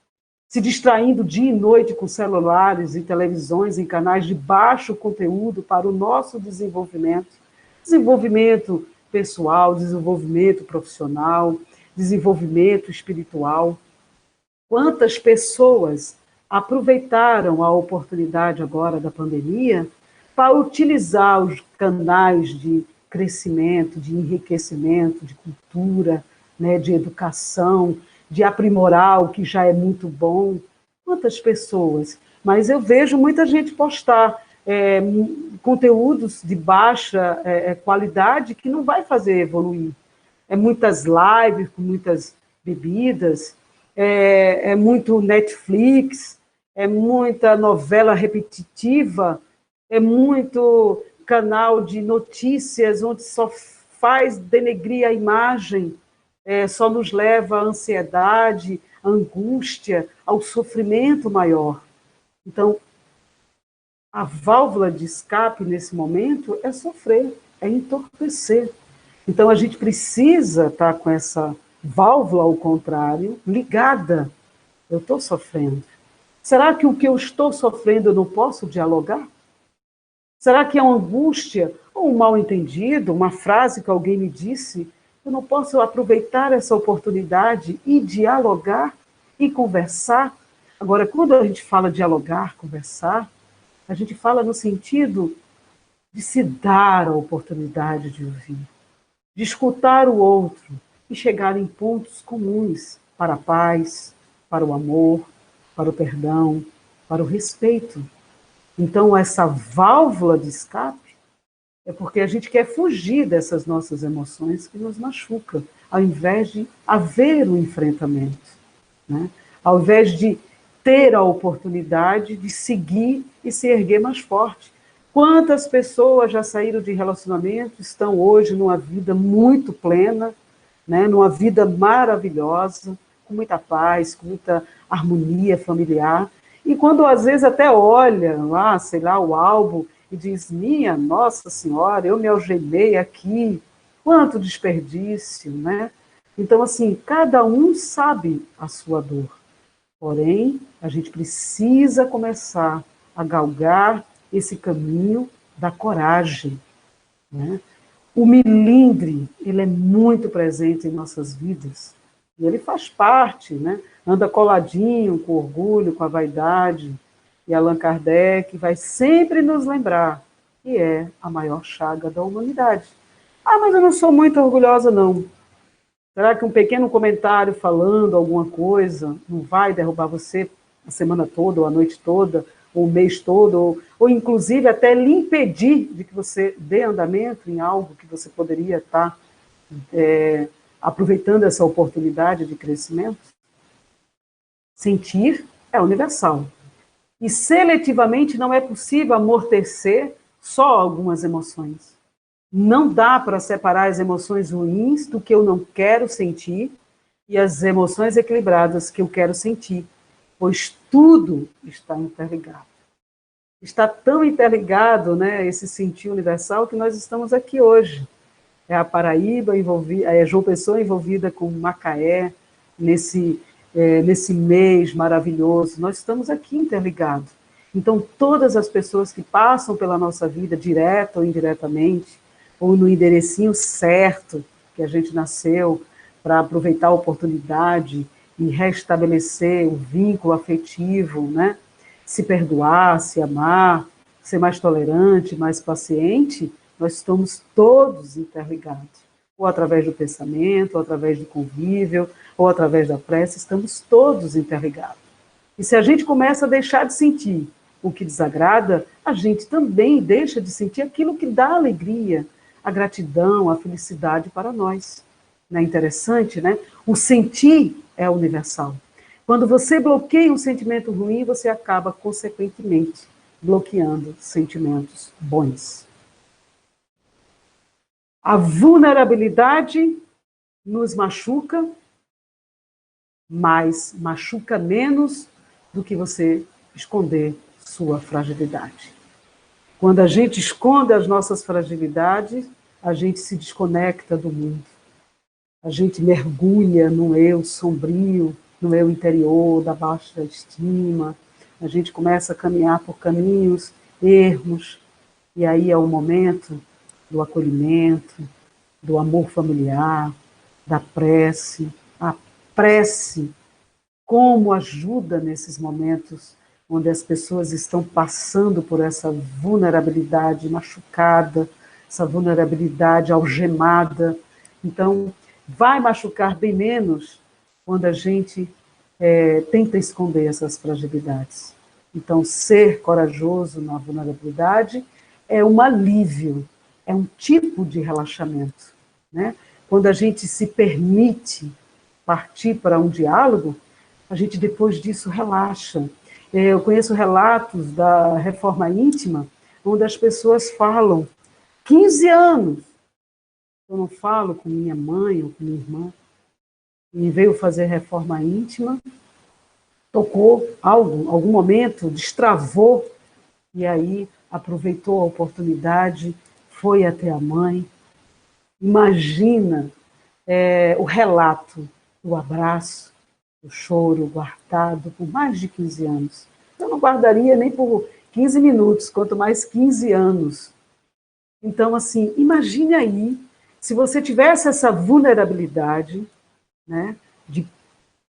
se distraindo dia e noite com celulares e televisões em canais de baixo conteúdo para o nosso desenvolvimento. Desenvolvimento pessoal, desenvolvimento profissional, desenvolvimento espiritual. Quantas pessoas aproveitaram a oportunidade agora da pandemia para utilizar os canais de crescimento, de enriquecimento, de cultura, né, de educação, de aprimorar o que já é muito bom. Quantas pessoas? Mas eu vejo muita gente postar conteúdos de baixa qualidade que não vai fazer evoluir. Muitas lives com muitas bebidas, muito Netflix, muita novela repetitiva, muito canal de notícias onde só faz denegrir a imagem, só nos leva à ansiedade, à angústia, ao sofrimento maior. Então, a válvula de escape nesse momento é sofrer, é entorpecer. Então, a gente precisa estar com essa válvula, ao contrário, ligada. Eu estou sofrendo. Será que o que eu estou sofrendo eu não posso dialogar? Será que é uma angústia ou um mal-entendido, uma frase que alguém me disse? Eu não posso aproveitar essa oportunidade e dialogar e conversar? Agora, quando a gente fala dialogar, conversar, a gente fala no sentido de se dar a oportunidade de ouvir, de escutar o outro e chegar em pontos comuns para a paz, para o amor, para o perdão, para o respeito. Então, essa válvula de escape é porque a gente quer fugir dessas nossas emoções que nos machucam, ao invés de haver um enfrentamento, né? Ao invés de ter a oportunidade de seguir e se erguer mais forte. Quantas pessoas já saíram de relacionamento, estão hoje numa vida muito plena, né, numa vida maravilhosa, com muita paz, com muita harmonia familiar, e quando às vezes até olha lá, sei lá, o álbum e diz, minha Nossa Senhora, eu me algemei aqui, quanto desperdício, né? Então, assim, cada um sabe a sua dor, porém, a gente precisa começar a galgar esse caminho da coragem, né? O milindre, ele é muito presente em nossas vidas. E ele faz parte, né? Anda coladinho com o orgulho, com a vaidade. E Allan Kardec vai sempre nos lembrar que é a maior chaga da humanidade. Ah, mas eu não sou muito orgulhosa, não. Será que um pequeno comentário falando alguma coisa não vai derrubar você a semana toda, ou a noite toda, ou o mês todo, ou inclusive até lhe impedir de que você dê andamento em algo que você poderia estar aproveitando essa oportunidade de crescimento? Sentir é universal. E seletivamente não é possível amortecer só algumas emoções. Não dá para separar as emoções ruins do que eu não quero sentir e as emoções equilibradas que eu quero sentir, pois tudo está interligado. Está tão interligado, né, esse sentir universal, que nós estamos aqui hoje. É a Paraíba envolvida, é João Pessoa envolvida com Macaé, nesse mês maravilhoso. Nós estamos aqui interligados. Então, todas as pessoas que passam pela nossa vida, direta ou indiretamente, ou no enderecinho certo que a gente nasceu, para aproveitar a oportunidade e restabelecer o vínculo afetivo, né? Se perdoar, se amar, ser mais tolerante, mais paciente, nós estamos todos interligados. Ou através do pensamento, ou através do convívio, ou através da prece, estamos todos interligados. E se a gente começa a deixar de sentir o que desagrada, a gente também deixa de sentir aquilo que dá alegria, a gratidão, a felicidade para nós. Não é interessante, né? O sentir é universal. Quando você bloqueia um sentimento ruim, você acaba, consequentemente, bloqueando sentimentos bons. A vulnerabilidade nos machuca, mas machuca menos do que você esconder sua fragilidade. Quando a gente esconde as nossas fragilidades, a gente se desconecta do mundo. A gente mergulha no eu sombrio, no eu interior, da baixa estima. A gente começa a caminhar por caminhos ermos, e aí é o momento do acolhimento, do amor familiar, da prece. A prece como ajuda nesses momentos onde as pessoas estão passando por essa vulnerabilidade machucada, essa vulnerabilidade algemada. Então, vai machucar bem menos quando a gente tenta esconder essas fragilidades. Então, ser corajoso na vulnerabilidade é um alívio, é um tipo de relaxamento, né? Quando a gente se permite partir para um diálogo, a gente depois disso relaxa. Eu conheço relatos da reforma íntima, onde as pessoas falam, 15 anos, eu não falo com minha mãe ou com minha irmã, e veio fazer reforma íntima, tocou algo, algum momento, destravou, e aí aproveitou a oportunidade, foi até a mãe. Imagina o relato, o abraço, o choro guardado por mais de 15 anos. Eu não guardaria nem por 15 minutos, quanto mais 15 anos. Então, assim, imagine aí, se você tivesse essa vulnerabilidade, né, de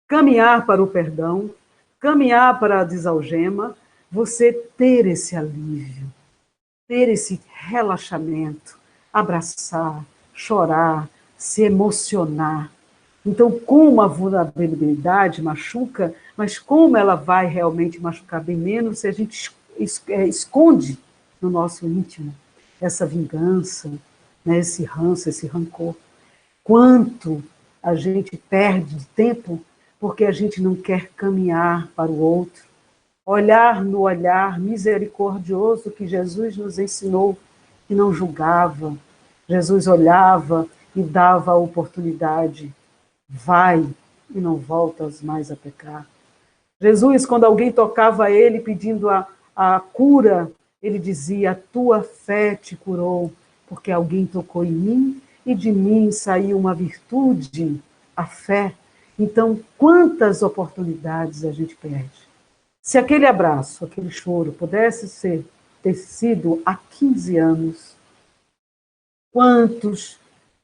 caminhar para o perdão, caminhar para a desalgema, você ter esse alívio, ter esse relaxamento, abraçar, chorar, se emocionar. Então, como a vulnerabilidade machuca, mas como ela vai realmente machucar bem menos se a gente esconde no nosso íntimo essa vingança, né, esse ranço, esse rancor. Quanto a gente perde de tempo porque a gente não quer caminhar para o outro, olhar no olhar misericordioso que Jesus nos ensinou, que não julgava. Jesus olhava e dava a oportunidade. Vai e não voltas mais a pecar. Jesus, quando alguém tocava ele pedindo a cura, ele dizia, a tua fé te curou, porque alguém tocou em mim e de mim saiu uma virtude, a fé. Então, quantas oportunidades a gente perde? Se aquele abraço, aquele choro pudesse ter sido há 15 anos, quantos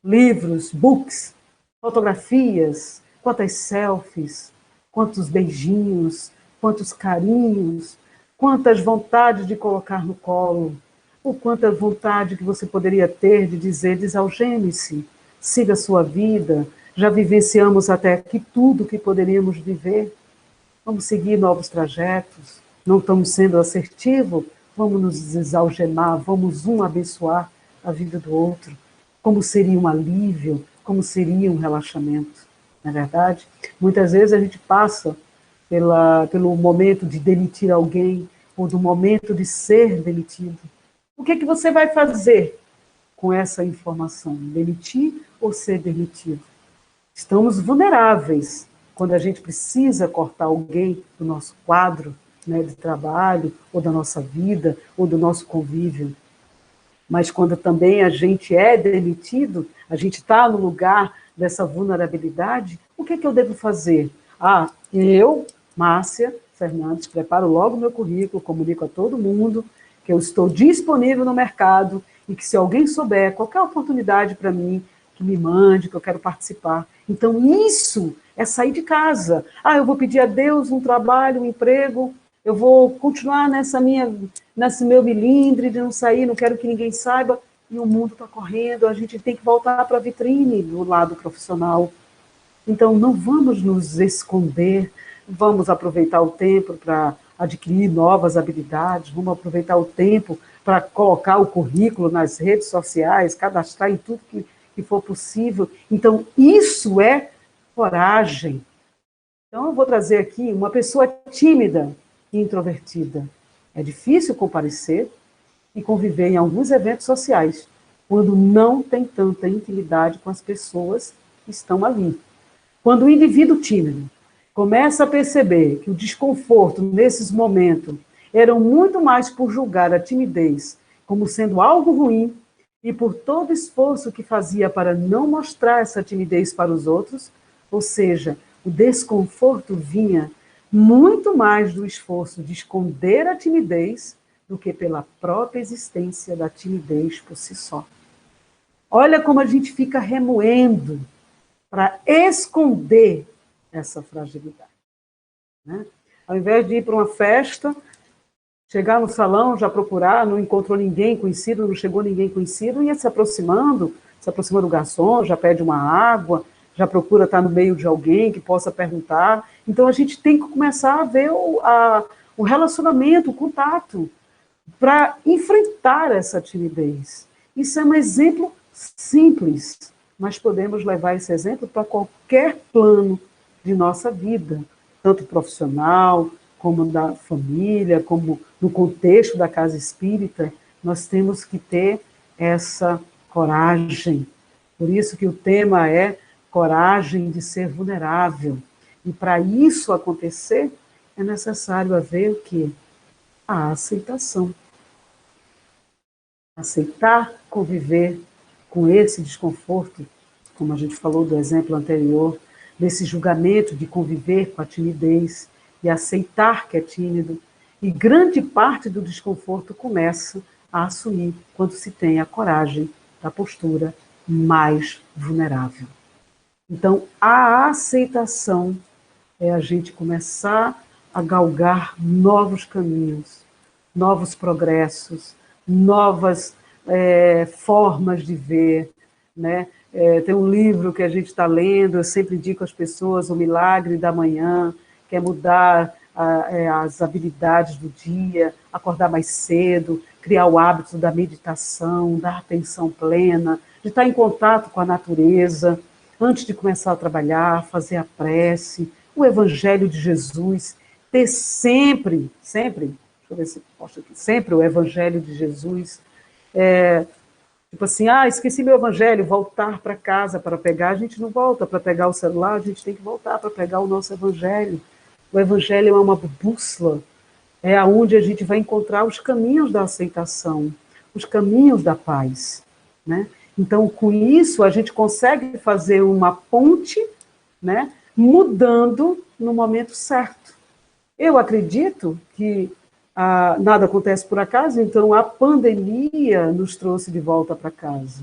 livros, books, fotografias, quantas selfies, quantos beijinhos, quantos carinhos, quantas vontades de colocar no colo, ou quanta vontade que você poderia ter de dizer, desalgeme-se, siga a sua vida, já vivenciamos até aqui tudo que poderíamos viver, vamos seguir novos trajetos, não estamos sendo assertivos, vamos nos desalgemar, vamos um abençoar a vida do outro, como seria um alívio, como seria um relaxamento, não é verdade? Muitas vezes a gente passa pelo momento de demitir alguém, ou do momento de ser demitido. O que é que você vai fazer com essa informação? Demitir ou ser demitido? Estamos vulneráveis quando a gente precisa cortar alguém do nosso quadro, né, de trabalho, ou da nossa vida, ou do nosso convívio. Mas quando também a gente é demitido, a gente está no lugar dessa vulnerabilidade, o que é que eu devo fazer? Eu, Márcia Fernandes, preparo logo o meu currículo, comunico a todo mundo que eu estou disponível no mercado e que se alguém souber qualquer oportunidade para mim, que me mande, que eu quero participar. Então isso é sair de casa. Eu vou pedir a Deus um trabalho, um emprego, eu vou continuar nesse meu milindre de não sair, não quero que ninguém saiba, e o mundo está correndo, a gente tem que voltar para a vitrine do lado profissional. Então, não vamos nos esconder, vamos aproveitar o tempo para adquirir novas habilidades, vamos aproveitar o tempo para colocar o currículo nas redes sociais, cadastrar em tudo que for possível. Então, isso é coragem. Então, eu vou trazer aqui uma pessoa tímida e introvertida. É difícil comparecer e conviver em alguns eventos sociais, quando não tem tanta intimidade com as pessoas que estão ali. Quando o indivíduo tímido começa a perceber que o desconforto nesses momentos eram muito mais por julgar a timidez como sendo algo ruim e por todo esforço que fazia para não mostrar essa timidez para os outros, ou seja, o desconforto vinha muito mais do esforço de esconder a timidez do que pela própria existência da timidez por si só. Olha como a gente fica remoendo para esconder essa fragilidade. Né? Ao invés de ir para uma festa, chegar no salão, já procurar, não encontrou ninguém conhecido, não chegou ninguém conhecido, ia se aproxima do garçom, já pede uma água, já procura estar no meio de alguém que possa perguntar. Então, a gente tem que começar a ver o relacionamento, o contato, para enfrentar essa timidez. Isso é um exemplo simples, mas podemos levar esse exemplo para qualquer plano de nossa vida, tanto profissional, como da família, como no contexto da casa espírita, nós temos que ter essa coragem. Por isso que o tema é coragem de ser vulnerável. E para isso acontecer, é necessário haver o quê? A aceitação. Aceitar conviver com esse desconforto, como a gente falou do exemplo anterior, desse julgamento de conviver com a timidez e aceitar que é tímido. E grande parte do desconforto começa a assumir quando se tem a coragem da postura mais vulnerável. Então, a aceitação é a gente começar a galgar novos caminhos, novos progressos, novas formas de ver, né? Tem um livro que a gente está lendo, eu sempre indico às pessoas, O Milagre da Manhã, que é mudar as habilidades do dia, acordar mais cedo, criar o hábito da meditação, da atenção plena, de estar em contato com a natureza, antes de começar a trabalhar, fazer a prece, o Evangelho de Jesus, ter sempre, deixa eu ver se posso aqui, sempre o Evangelho de Jesus. Tipo assim, esqueci meu Evangelho, voltar para casa para pegar. A gente não volta para pegar o celular, a gente tem que voltar para pegar o nosso Evangelho. O Evangelho é uma bússola, é aonde a gente vai encontrar os caminhos da aceitação, os caminhos da paz, né? Então, com isso, a gente consegue fazer uma ponte, né, mudando no momento certo. Eu acredito que nada acontece por acaso, então a pandemia nos trouxe de volta para casa,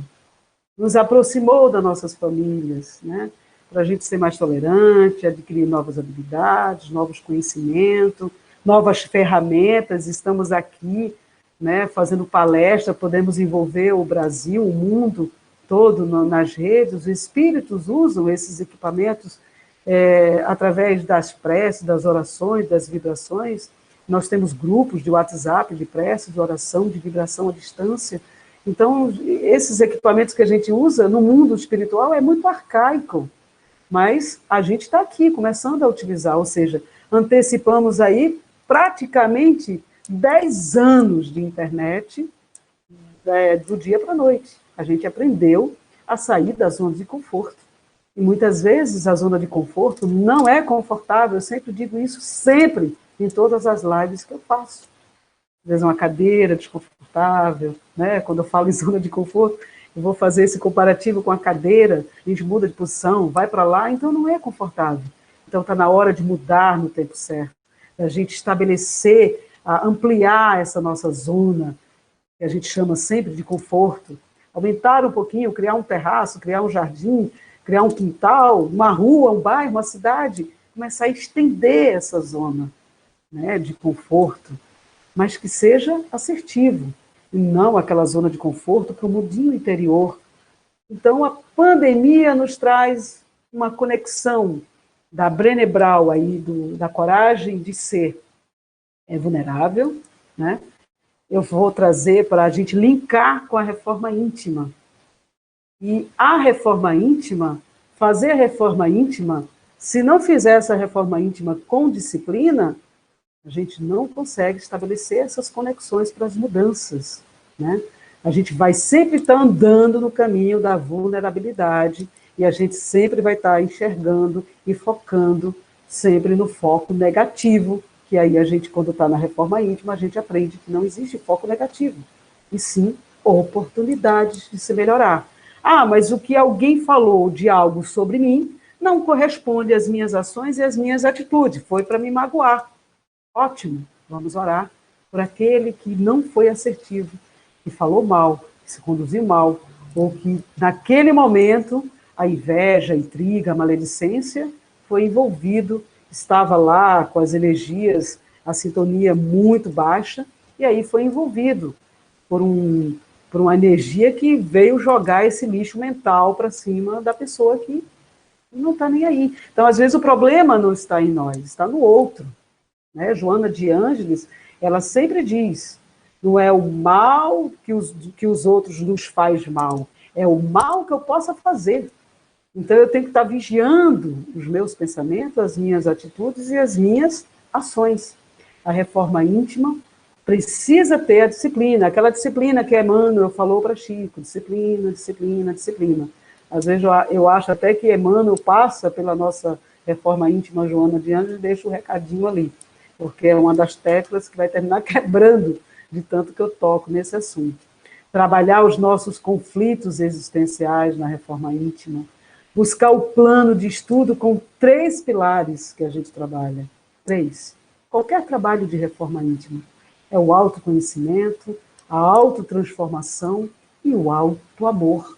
nos aproximou das nossas famílias, né, para a gente ser mais tolerante, adquirir novas habilidades, novos conhecimentos, novas ferramentas. Estamos aqui, né, fazendo palestra, podemos envolver o Brasil, o mundo todo nas redes. Os espíritos usam esses equipamentos através das preces, das orações, das vibrações. Nós temos grupos de WhatsApp, de prece, de oração, de vibração à distância. Então, esses equipamentos que a gente usa no mundo espiritual é muito arcaico, mas a gente está aqui começando a utilizar, ou seja, antecipamos aí praticamente 10 anos de internet, do dia para a noite. A gente aprendeu a sair da zona de conforto. E muitas vezes a zona de conforto não é confortável, eu sempre digo isso, sempre, em todas as lives que eu faço. Às vezes uma cadeira desconfortável, né? Quando eu falo em zona de conforto, eu vou fazer esse comparativo com a cadeira, a gente muda de posição, vai para lá, então não é confortável. Então está na hora de mudar no tempo certo, a gente estabelecer, ampliar essa nossa zona, que a gente chama sempre de conforto, aumentar um pouquinho, criar um terraço, criar um jardim, criar um quintal, uma rua, um bairro, uma cidade, começar a estender essa zona, né, de conforto, mas que seja assertivo, e não aquela zona de conforto para o mundinho interior. Então, a pandemia nos traz uma conexão da Brené Brown, aí, da coragem de ser vulnerável, né? Eu vou trazer para a gente linkar com a reforma íntima. E a reforma íntima, fazer a reforma íntima, se não fizer essa reforma íntima com disciplina, a gente não consegue estabelecer essas conexões para as mudanças, né? A gente vai sempre estar andando no caminho da vulnerabilidade e a gente sempre vai estar enxergando e focando sempre no foco negativo, que aí a gente, quando está na reforma íntima, a gente aprende que não existe foco negativo, e sim oportunidades de se melhorar. Mas o que alguém falou de algo sobre mim não corresponde às minhas ações e às minhas atitudes, foi para me magoar. Ótimo, vamos orar por aquele que não foi assertivo, que falou mal, que se conduziu mal, ou que naquele momento a inveja, a intriga, a maledicência foi envolvido, estava lá com as energias, a sintonia muito baixa, e aí foi envolvido por uma energia que veio jogar esse lixo mental para cima da pessoa que não está nem aí. Então, às vezes, o problema não está em nós, está no outro. Né? Joana de Ângeles, ela sempre diz, não é o mal que os outros nos faz mal, é o mal que eu possa fazer. Então, eu tenho que estar vigiando os meus pensamentos, as minhas atitudes e as minhas ações. A reforma íntima precisa ter a disciplina, aquela disciplina que Emmanuel falou para Chico, disciplina, disciplina, disciplina. Às vezes eu acho até que Emmanuel passa pela nossa reforma íntima, Joana de Ângeles, e deixa o recadinho ali, porque é uma das teclas que vai terminar quebrando de tanto que eu toco nesse assunto. Trabalhar os nossos conflitos existenciais na reforma íntima, buscar o plano de estudo com 3 pilares que a gente trabalha. 3. Qualquer trabalho de reforma íntima é o autoconhecimento, a autotransformação e o autoamor.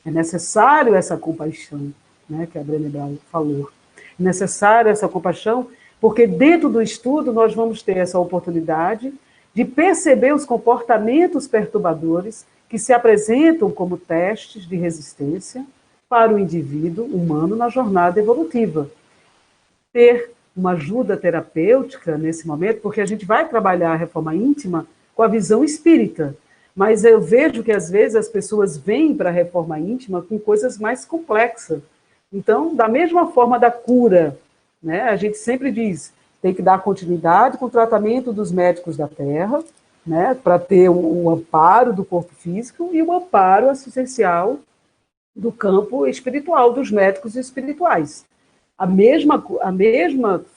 É necessário essa compaixão, né, que a Brené Brown falou. É necessário essa compaixão, porque dentro do estudo nós vamos ter essa oportunidade de perceber os comportamentos perturbadores que se apresentam como testes de resistência para o indivíduo humano na jornada evolutiva. Ter uma ajuda terapêutica nesse momento, porque a gente vai trabalhar a reforma íntima com a visão espírita, mas eu vejo que às vezes as pessoas vêm para a reforma íntima com coisas mais complexas. Então, da mesma forma da cura, né, a gente sempre diz, tem que dar continuidade com o tratamento dos médicos da Terra, né, para ter o amparo do corpo físico e o amparo assistencial do campo espiritual, dos médicos espirituais. A mesma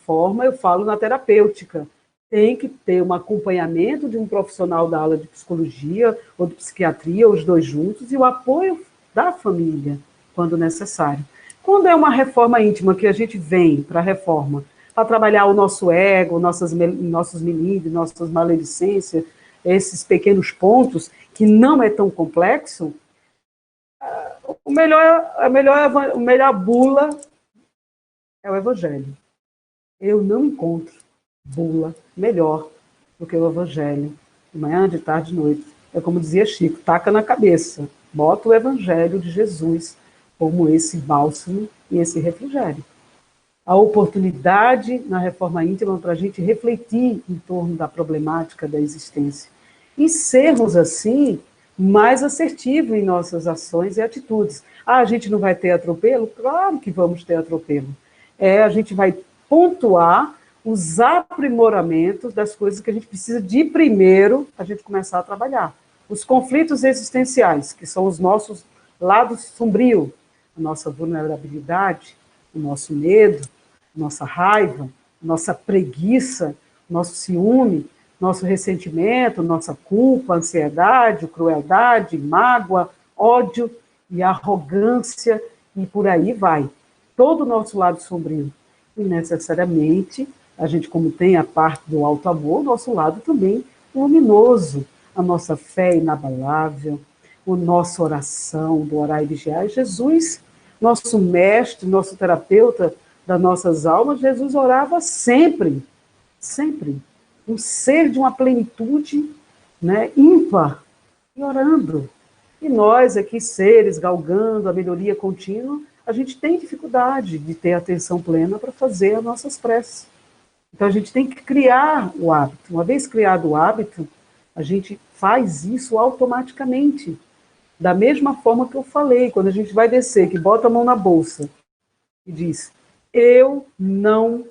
forma eu falo na terapêutica. Tem que ter um acompanhamento de um profissional da aula de psicologia ou de psiquiatria, os dois juntos, e o apoio da família, quando necessário. Quando é uma reforma íntima, que a gente vem para a reforma, para trabalhar o nosso ego, nossos melindres, nossas maledicências, esses pequenos pontos, que não é tão complexo, a melhor bula é o Evangelho. Eu não encontro bula melhor do que o Evangelho, de manhã, de tarde, de noite. É como dizia Chico, taca na cabeça, bota o Evangelho de Jesus como esse bálsamo e esse refrigério. A oportunidade na reforma íntima para a gente refletir em torno da problemática da existência e sermos, assim, mais assertivos em nossas ações e atitudes. A gente não vai ter atropelo? Claro que vamos ter atropelo. A gente vai pontuar os aprimoramentos das coisas que a gente precisa de primeiro a gente começar a trabalhar. Os conflitos existenciais, que são os nossos lados sombrios, a nossa vulnerabilidade, o nosso medo, nossa raiva, nossa preguiça, nosso ciúme, nosso ressentimento, nossa culpa, ansiedade, crueldade, mágoa, ódio e arrogância, e por aí vai. Todo o nosso lado sombrio. E necessariamente, a gente, como tem a parte do alto amor, nosso lado também luminoso, a nossa fé inabalável, a nossa oração, do orar e vigiar. Jesus, nosso mestre, nosso terapeuta das nossas almas, Jesus orava sempre, sempre. Um ser de uma plenitude, né, ímpar, e orando. E nós aqui, seres, galgando a melhoria contínua, a gente tem dificuldade de ter atenção plena para fazer as nossas preces. Então, a gente tem que criar o hábito. Uma vez criado o hábito, a gente faz isso automaticamente. Da mesma forma que eu falei, quando a gente vai descer, que bota a mão na bolsa e diz, eu não...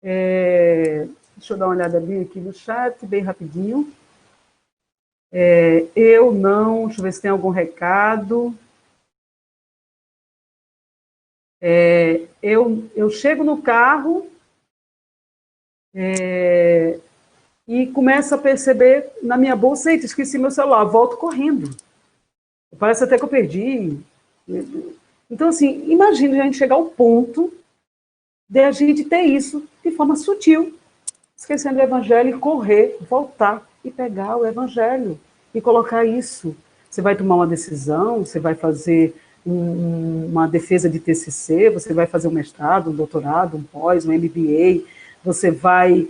Deixa eu dar uma olhada bem aqui no chat, bem rapidinho. Eu não... Deixa eu ver se tem algum recado. Eu chego no carro e começo a perceber na minha bolsa, eita, esqueci meu celular, volto correndo. Parece até que eu perdi. Então, assim, imagina a gente chegar ao ponto de a gente ter isso de forma sutil, esquecendo o Evangelho e correr, voltar e pegar o Evangelho e colocar isso. Você vai tomar uma decisão, você vai fazer uma defesa de TCC, você vai fazer um mestrado, um doutorado, um pós, um MBA, você vai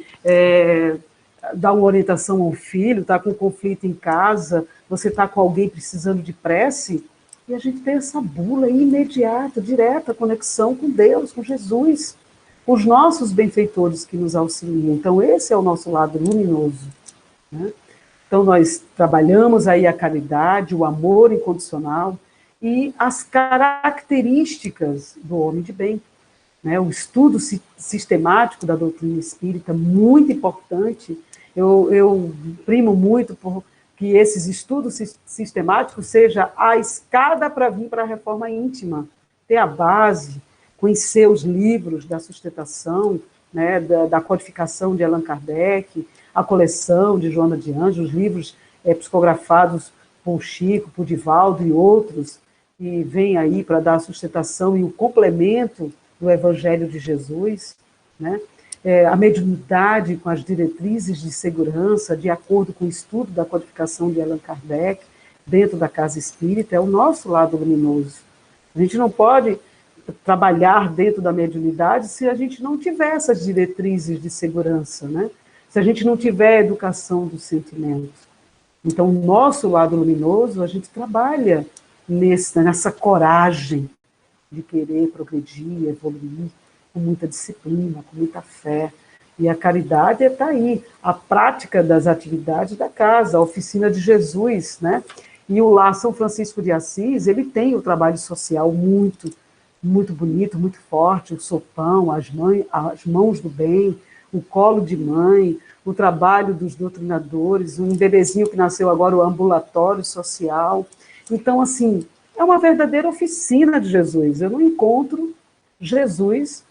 dar uma orientação ao filho, está com um conflito em casa, você está com alguém precisando de prece, e a gente tem essa bula imediata, direta conexão com Deus, com Jesus, os nossos benfeitores que nos auxiliam. Então, esse é o nosso lado luminoso, né? Então, nós trabalhamos aí a caridade, o amor incondicional e as características do homem de bem, né? O estudo sistemático da doutrina espírita, muito importante. Eu primo muito por que esses estudos sistemáticos seja a escada para vir para a reforma íntima, ter a base, conhecer os livros da sustentação, né, da codificação de Allan Kardec, a coleção de Joana de Anjos, os livros psicografados por Chico, por Divaldo e outros, que vêm aí para dar a sustentação e o complemento do Evangelho de Jesus, né? A mediunidade com as diretrizes de segurança, de acordo com o estudo da codificação de Allan Kardec, dentro da casa espírita, é o nosso lado luminoso. A gente não pode trabalhar dentro da mediunidade se a gente não tiver essas diretrizes de segurança, né? Se a gente não tiver a educação do sentimento. Então, o nosso lado luminoso, a gente trabalha nessa coragem de querer progredir, evoluir, com muita disciplina, com muita fé. E a caridade está aí, a prática das atividades da casa, a oficina de Jesus, né? E o Lar São Francisco de Assis, ele tem o trabalho social muito, muito bonito, muito forte, o sopão, as mãos do bem, o colo de mãe, o trabalho dos doutrinadores, um bebezinho que nasceu agora, o ambulatório social. Então, assim, é uma verdadeira oficina de Jesus. Eu não encontro Jesus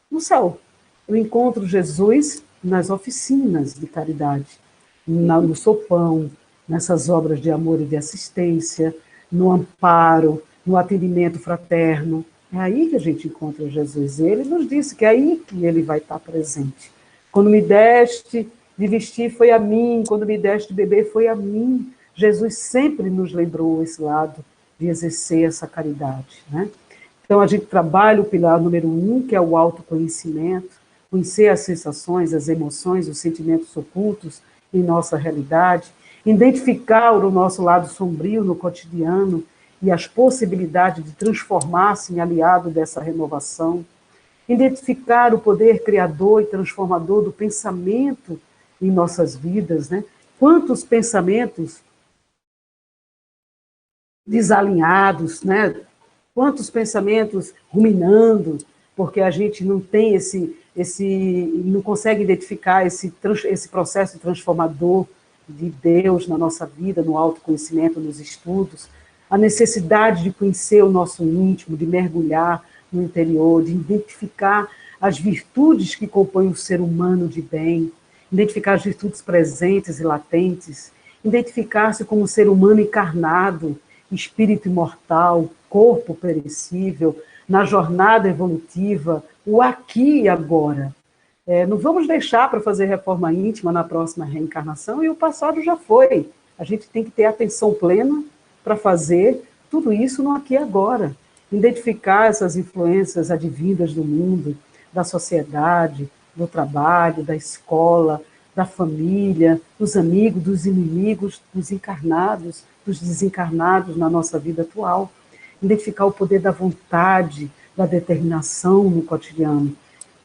no céu. Eu encontro Jesus nas oficinas de caridade, no sopão, nessas obras de amor e de assistência, no amparo, no atendimento fraterno. É aí que a gente encontra Jesus. Ele nos disse que é aí que ele vai estar presente. Quando me deste de vestir foi a mim, quando me deste de beber foi a mim. Jesus sempre nos lembrou esse lado de exercer essa caridade, né? Então, a gente trabalha o pilar número 1, que é o autoconhecimento, conhecer as sensações, as emoções, os sentimentos ocultos em nossa realidade, identificar o nosso lado sombrio no cotidiano e as possibilidades de transformar-se em aliado dessa renovação, identificar o poder criador e transformador do pensamento em nossas vidas, né? Quantos pensamentos desalinhados, né? Quantos pensamentos ruminando, porque a gente não tem não consegue identificar esse processo transformador de Deus na nossa vida, no autoconhecimento, nos estudos, a necessidade de conhecer o nosso íntimo, de mergulhar no interior, de identificar as virtudes que compõem o ser humano de bem, identificar as virtudes presentes e latentes, identificar-se como um ser humano encarnado, espírito imortal, corpo perecível, na jornada evolutiva, o aqui e agora. Não vamos deixar para fazer reforma íntima na próxima reencarnação, e o passado já foi. A gente tem que ter atenção plena para fazer tudo isso no aqui e agora. Identificar essas influências advindas do mundo, da sociedade, do trabalho, da escola, da família, dos amigos, dos inimigos, dos encarnados, dos desencarnados na nossa vida atual. Identificar o poder da vontade, da determinação no cotidiano.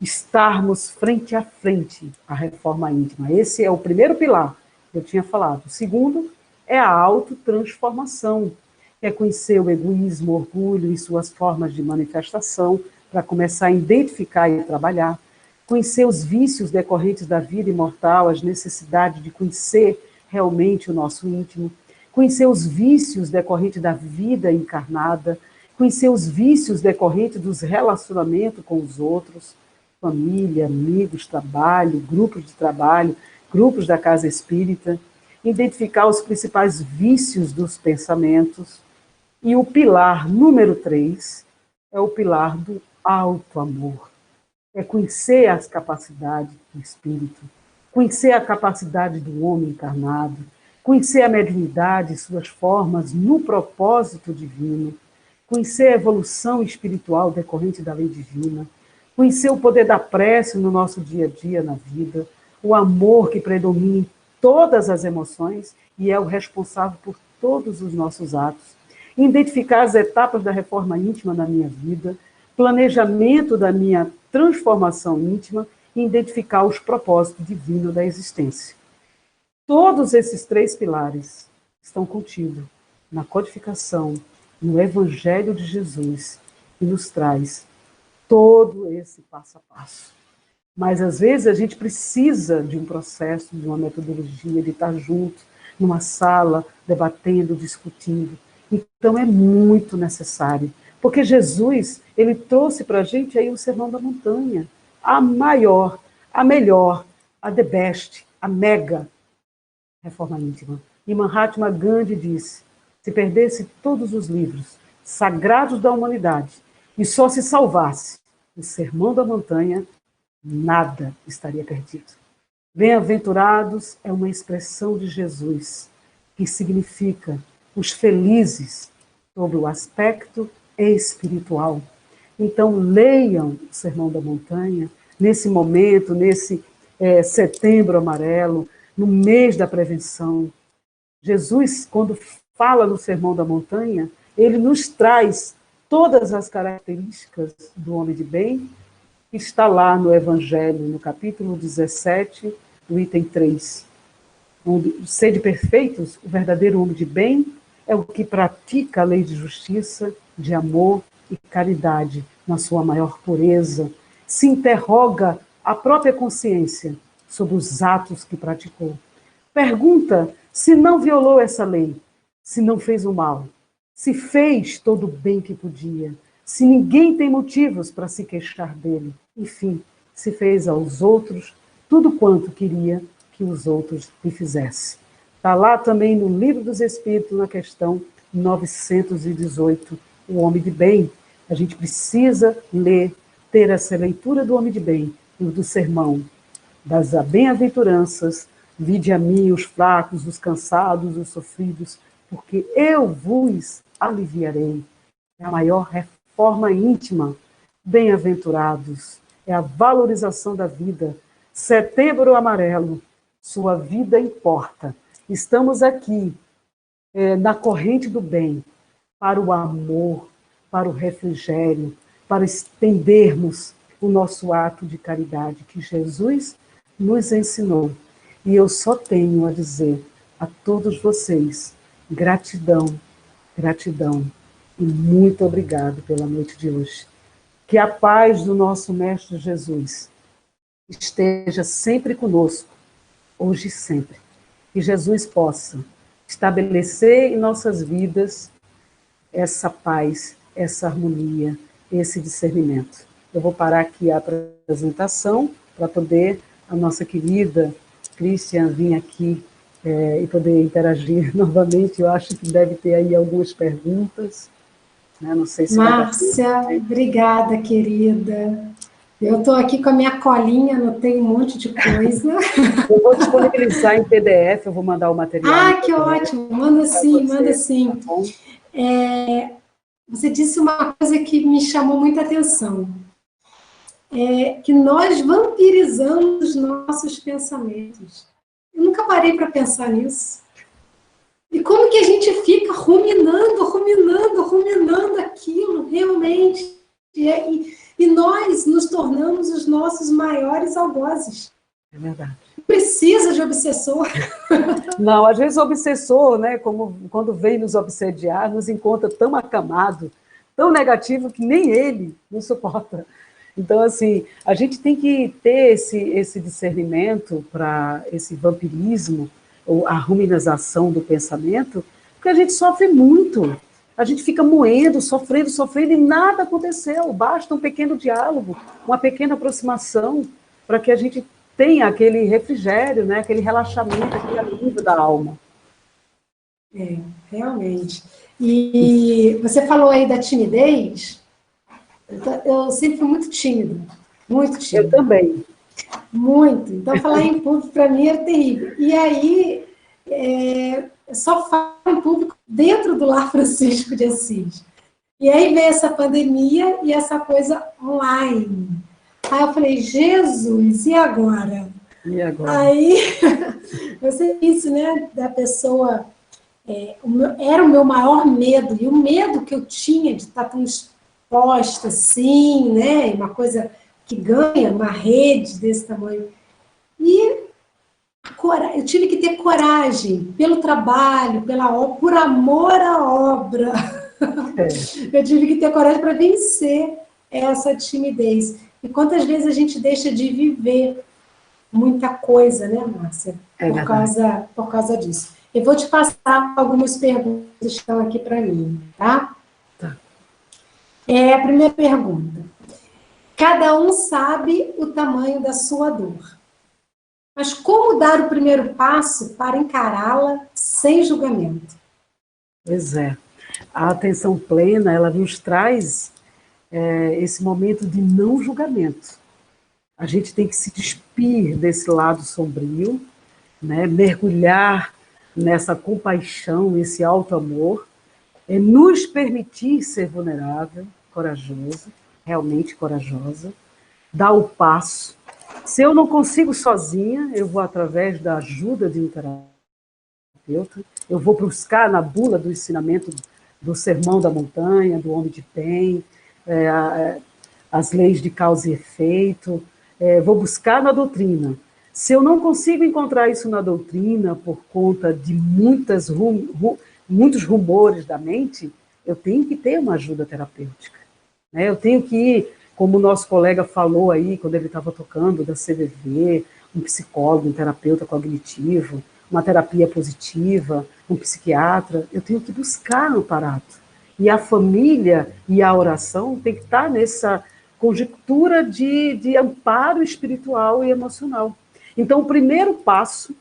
Estarmos frente a frente à reforma íntima. Esse é o primeiro pilar que eu tinha falado. O segundo é a autotransformação, que é conhecer o egoísmo, o orgulho e suas formas de manifestação, para começar a identificar e trabalhar. Conhecer os vícios decorrentes da vida imortal, as necessidades de conhecer realmente o nosso íntimo, conhecer os vícios decorrentes da vida encarnada, conhecer os vícios decorrentes dos relacionamentos com os outros, família, amigos, trabalho, grupos de trabalho, grupos da casa espírita, identificar os principais vícios dos pensamentos. E o pilar número 3 é o pilar do auto-amor. É conhecer as capacidades do espírito, conhecer a capacidade do homem encarnado, conhecer a mediunidade e suas formas no propósito divino, conhecer a evolução espiritual decorrente da lei divina, conhecer o poder da prece no nosso dia a dia na vida, o amor que predomina em todas as emoções e é o responsável por todos os nossos atos, identificar as etapas da reforma íntima na minha vida, planejamento da minha transformação íntima e identificar os propósitos divinos da existência. Todos esses 3 pilares estão contidos na codificação, no Evangelho de Jesus, que nos traz todo esse passo a passo. Mas, às vezes, a gente precisa de um processo, de uma metodologia, de estar junto, numa sala, debatendo, discutindo. Então, é muito necessário. Porque Jesus, ele trouxe para a gente aí o Sermão da Montanha, a maior, a melhor, a the best, a mega reforma íntima. E Mahatma Gandhi disse, se perdesse todos os livros sagrados da humanidade e só se salvasse o Sermão da Montanha, nada estaria perdido. Bem-aventurados é uma expressão de Jesus, que significa os felizes sobre o aspecto espiritual. Então, leiam o Sermão da Montanha, nesse momento, nesse setembro amarelo, no mês da prevenção. Jesus, quando fala no Sermão da Montanha, ele nos traz todas as características do homem de bem, que está lá no Evangelho, no capítulo 17, do item 3. Sede perfeitos, o verdadeiro homem de bem é o que pratica a lei de justiça, de amor e caridade na sua maior pureza, se interroga a própria consciência sobre os atos que praticou. Pergunta se não violou essa lei, se não fez o mal, se fez todo o bem que podia, se ninguém tem motivos para se queixar dele. Enfim, se fez aos outros tudo quanto queria que os outros lhe fizessem. Está lá também no Livro dos Espíritos, na questão 918, o homem de bem. A gente precisa ler, ter essa leitura do homem de bem, e do sermão das bem-aventuranças, vinde a mim os fracos, os cansados, os sofridos, porque eu vos aliviarei. É a maior reforma íntima. Bem-aventurados, é a valorização da vida. Setembro amarelo, sua vida importa. Estamos aqui, na corrente do bem, para o amor, para o refrigério, para estendermos o nosso ato de caridade que Jesus nos ensinou. E eu só tenho a dizer a todos vocês, gratidão, gratidão e muito obrigado pela noite de hoje. Que a paz do nosso Mestre Jesus esteja sempre conosco, hoje e sempre. Que Jesus possa estabelecer em nossas vidas essa paz, essa harmonia, esse discernimento. Eu vou parar aqui a apresentação para poder a nossa querida Cristian vir aqui e poder interagir novamente. Eu acho que deve ter aí algumas perguntas. Né? Não sei se Márcia, obrigada, querida. Eu estou aqui com a minha colinha, anotei um monte de coisa. Eu vou disponibilizar em PDF, eu vou mandar o material. Ah, que ótimo! Manda sim, manda sim. Tá, você disse uma coisa que me chamou muita atenção. Que nós vampirizamos os nossos pensamentos. Eu nunca parei para pensar nisso. E como que a gente fica ruminando aquilo, realmente. E nós nos tornamos os nossos maiores algozes. É verdade. Precisa de obsessor. Não, às vezes o obsessor, né, como quando vem nos obsediar, nos encontra tão acamado, tão negativo, que nem ele nos suporta. Então, assim, a gente tem que ter esse discernimento para esse vampirismo, ou a ruminação do pensamento, porque a gente sofre muito. A gente fica moendo, sofrendo, e nada aconteceu. Basta um pequeno diálogo, uma pequena aproximação, para que a gente tenha aquele refrigério, né, aquele relaxamento, aquele alívio da alma. Realmente. E você falou aí da timidez. Eu sempre fui muito tímida, muito tímida. Eu também. Muito. Então, falar em público, para mim, era terrível. E aí, eu só falo em público dentro do Lar Francisco de Assis. E aí veio essa pandemia e essa coisa online. Aí eu falei, Jesus, e agora? E agora? Aí, você disse, né, da pessoa... era o meu maior medo. E o medo que eu tinha de estar tão exposta assim, né, uma coisa que ganha uma rede desse tamanho. E eu tive que ter coragem pelo trabalho, por amor à obra. Eu tive que ter coragem para vencer essa timidez. E quantas vezes a gente deixa de viver muita coisa, né, Márcia? Por causa disso. Eu vou te passar algumas perguntas que estão aqui para mim, tá? Tá. A primeira pergunta. Cada um sabe o tamanho da sua dor. Mas como dar o primeiro passo para encará-la sem julgamento? Pois é. A atenção plena, ela nos traz esse momento de não julgamento. A gente tem que se despir desse lado sombrio, né? Mergulhar nessa compaixão, esse alto amor, nos permitir ser vulnerável, corajoso, realmente corajosa, dar o passo. Se eu não consigo sozinha, eu vou através da ajuda de um terapeuta, eu vou buscar na bula do ensinamento do Sermão da Montanha, do Homem de Bem, as leis de causa e efeito, vou buscar na doutrina. Se eu não consigo encontrar isso na doutrina por conta de muitos rumores da mente, eu tenho que ter uma ajuda terapêutica. Eu tenho que como o nosso colega falou aí, quando ele estava tocando da CVV, um psicólogo, um terapeuta cognitivo, uma terapia positiva, um psiquiatra, eu tenho que buscar amparato. E a família e a oração tem que estar nessa conjectura de amparo espiritual e emocional. Então, o primeiro passo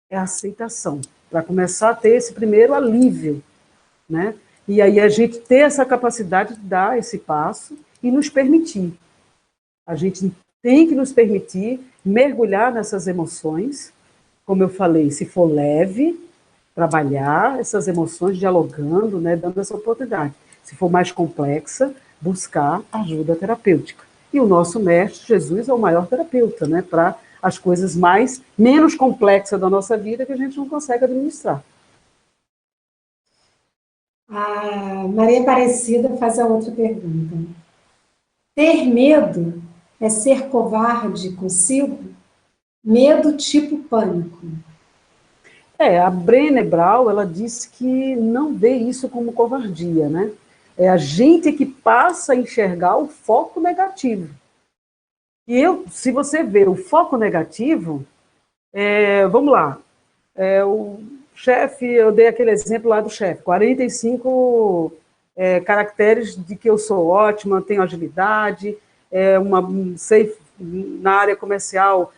é a aceitação, para começar a ter esse primeiro alívio, né? E aí a gente ter essa capacidade de dar esse passo e nos permitir. A gente tem que nos permitir mergulhar nessas emoções, como eu falei, se for leve, trabalhar essas emoções, dialogando, né, dando essa oportunidade. Se for mais complexa, buscar ajuda terapêutica. E o nosso mestre, Jesus, é o maior terapeuta, né, para as coisas menos complexas da nossa vida que a gente não consegue administrar. A Maria Aparecida faz a outra pergunta. Ter medo é ser covarde consigo? Medo tipo pânico. A Brené Brown, ela disse que não vê isso como covardia, né? É a gente que passa a enxergar o foco negativo. E se você ver o foco negativo, vamos lá, o chefe, eu dei aquele exemplo lá do chefe, 45 caracteres de que eu sou ótima, tenho agilidade, sei na área comercial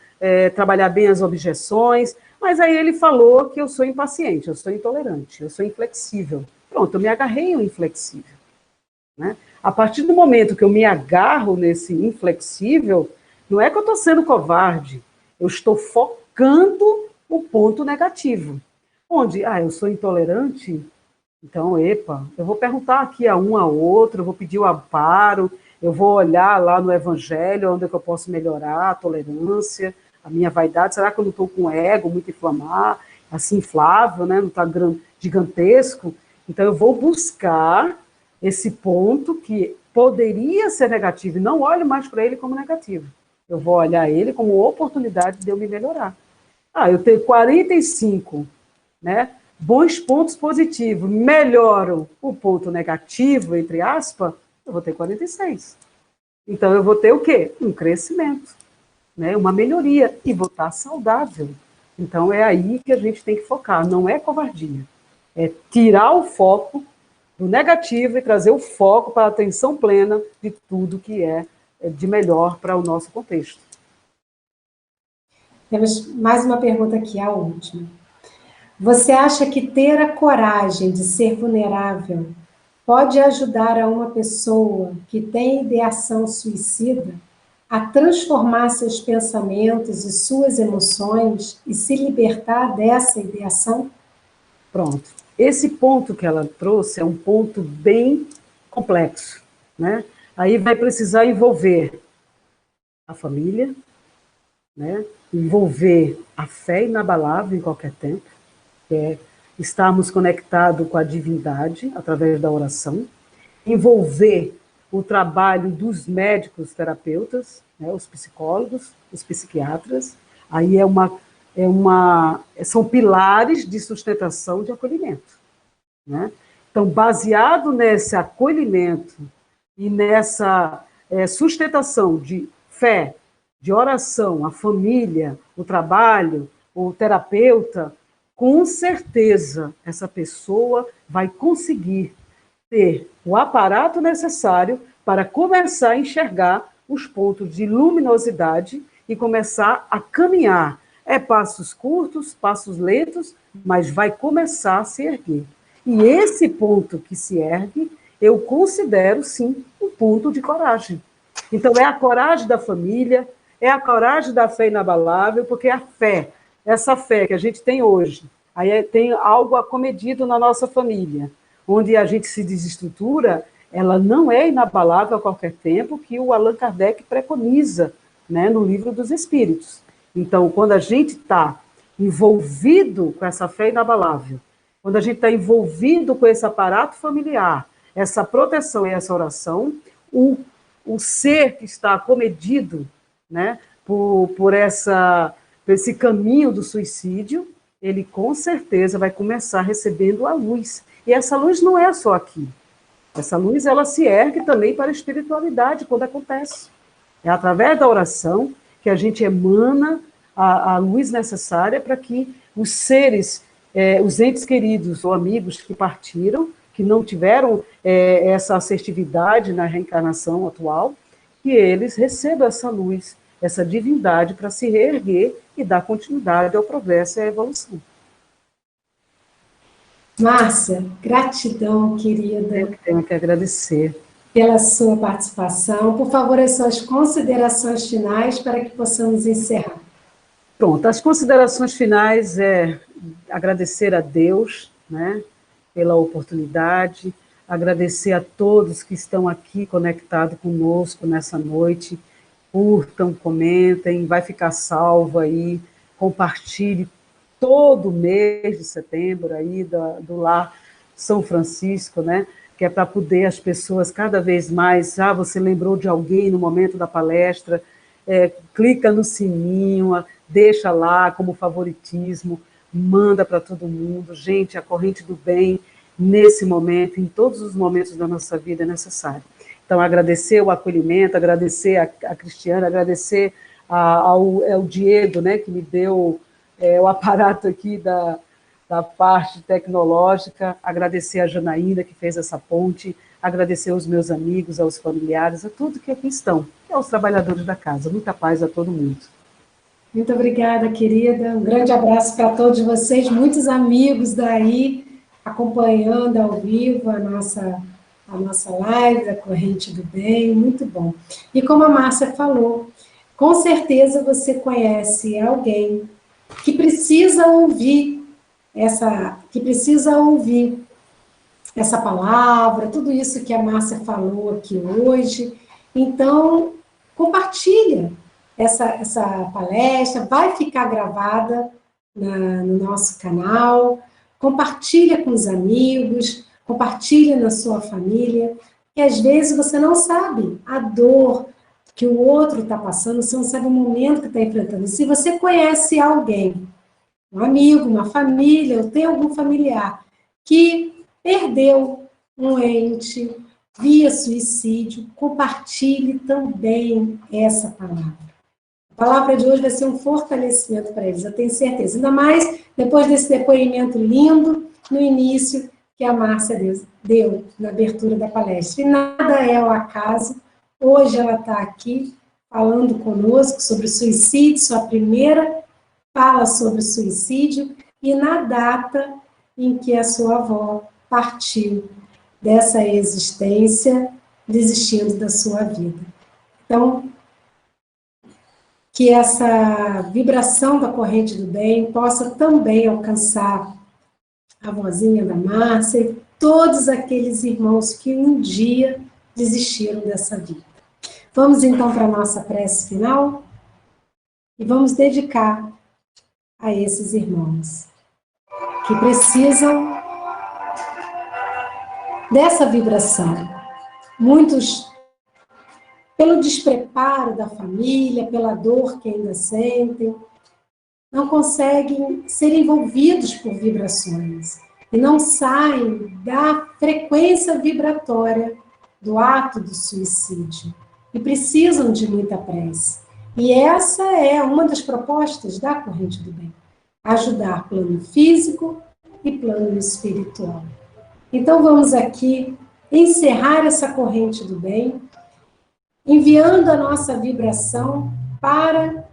trabalhar bem as objeções, mas aí ele falou que eu sou impaciente, eu sou intolerante, eu sou inflexível. Pronto, eu me agarrei em um inflexível. Né? A partir do momento que eu me agarro nesse inflexível, não é que eu estou sendo covarde, eu estou focando o ponto negativo. Onde, eu sou intolerante, então, eu vou perguntar aqui a um a outro, eu vou pedir o amparo, eu vou olhar lá no Evangelho, onde é que eu posso melhorar a tolerância, a minha vaidade, será que eu não estou com o ego muito inflamado, assim, inflável, né? Não está gigantesco? Então, eu vou buscar esse ponto que poderia ser negativo, e não olho mais para ele como negativo. Eu vou olhar ele como oportunidade de eu me melhorar. Eu tenho 45, né? Bons pontos positivos, melhoram o ponto negativo, entre aspas, eu vou ter 46. Então, eu vou ter o quê? Um crescimento, né? Uma melhoria, e vou estar saudável. Então, é aí que a gente tem que focar, não é covardia. É tirar o foco do negativo e trazer o foco para a atenção plena de tudo que é de melhor para o nosso contexto. Temos mais uma pergunta aqui, a última. Você acha que ter a coragem de ser vulnerável pode ajudar a uma pessoa que tem ideação suicida a transformar seus pensamentos e suas emoções e se libertar dessa ideação? Pronto. Esse ponto que ela trouxe é um ponto bem complexo, né? Aí vai precisar envolver a família, né? Envolver a fé inabalável em qualquer tempo, que é estarmos conectados com a divindade através da oração, envolver o trabalho dos médicos terapeutas, né, os psicólogos, os psiquiatras, aí são pilares de sustentação de acolhimento. Né? Então, baseado nesse acolhimento e nessa sustentação de fé, de oração, a família, o trabalho, o terapeuta, com certeza essa pessoa vai conseguir ter o aparato necessário para começar a enxergar os pontos de luminosidade e começar a caminhar. Passos curtos, passos lentos, mas vai começar a se erguer. E esse ponto que se ergue, eu considero, sim, um ponto de coragem. Então, é a coragem da família, é a coragem da fé inabalável, porque a fé, essa fé que a gente tem hoje, aí tem algo acomedido na nossa família, onde a gente se desestrutura, ela não é inabalável a qualquer tempo, que o Allan Kardec preconiza, né, no Livro dos Espíritos. Então, quando a gente está envolvido com essa fé inabalável, quando a gente está envolvido com esse aparato familiar, essa proteção e essa oração, o ser que está acomedido, né, por esse caminho do suicídio, ele com certeza vai começar recebendo a luz. E essa luz não é só aqui. Essa luz, ela se ergue também para a espiritualidade, quando acontece. É através da oração que a gente emana a luz necessária para que os seres, os entes queridos ou amigos que partiram, que não tiveram essa assertividade na reencarnação atual, que eles recebam essa luz, essa divindade para se reerguer e dar continuidade ao progresso e à evolução. Márcia, gratidão, querida. Eu tenho que agradecer. Pela sua participação. Por favor, as suas considerações finais para que possamos encerrar. Pronto, as considerações finais é agradecer a Deus, né, pela oportunidade, agradecer a todos que estão aqui conectados conosco nessa noite, curtam, comentem, vai ficar salvo aí, compartilhe todo mês de setembro aí do Lar São Francisco, né, que é para poder as pessoas cada vez mais, você lembrou de alguém no momento da palestra, clica no sininho, deixa lá como favoritismo, manda para todo mundo. Gente, a corrente do bem, nesse momento, em todos os momentos da nossa vida, é necessário. Então, agradecer o acolhimento, agradecer a Cristiana, agradecer ao Diego, né, que me deu o aparato aqui da parte tecnológica, agradecer a Janaína, que fez essa ponte, agradecer aos meus amigos, aos familiares, a todos que aqui estão, e aos trabalhadores da casa. Muita paz a todo mundo. Muito obrigada, querida. Um grande abraço para todos vocês, muitos amigos daí, acompanhando ao vivo a nossa live da Corrente do Bem, muito bom. E como a Márcia falou, com certeza você conhece alguém que precisa ouvir essa palavra, tudo isso que a Márcia falou aqui hoje. Então, compartilha essa palestra, vai ficar gravada no nosso canal, compartilha com os amigos, compartilha na sua família, que às vezes você não sabe a dor que o outro está passando, você não sabe o momento que está enfrentando. Se você conhece alguém, um amigo, uma família, ou tem algum familiar que perdeu um ente via suicídio, compartilhe também essa palavra. A palavra de hoje vai ser um fortalecimento para eles, eu tenho certeza. Ainda mais depois desse depoimento lindo no início que a Márcia deu na abertura da palestra. E nada é ao acaso. Hoje ela está aqui falando conosco sobre o suicídio, sua primeira fala sobre o suicídio, e na data em que a sua avó partiu dessa existência, desistindo da sua vida. Então, que essa vibração da corrente do bem possa também alcançar a vozinha da Márcia e todos aqueles irmãos que um dia desistiram dessa vida. Vamos então para a nossa prece final e vamos dedicar a esses irmãos que precisam dessa vibração. Muitos, pelo despreparo da família, pela dor que ainda sentem, não conseguem ser envolvidos por vibrações e não saem da frequência vibratória do ato do suicídio e precisam de muita prece. E essa é uma das propostas da Corrente do Bem, ajudar plano físico e plano espiritual. Então vamos aqui encerrar essa Corrente do Bem, enviando a nossa vibração para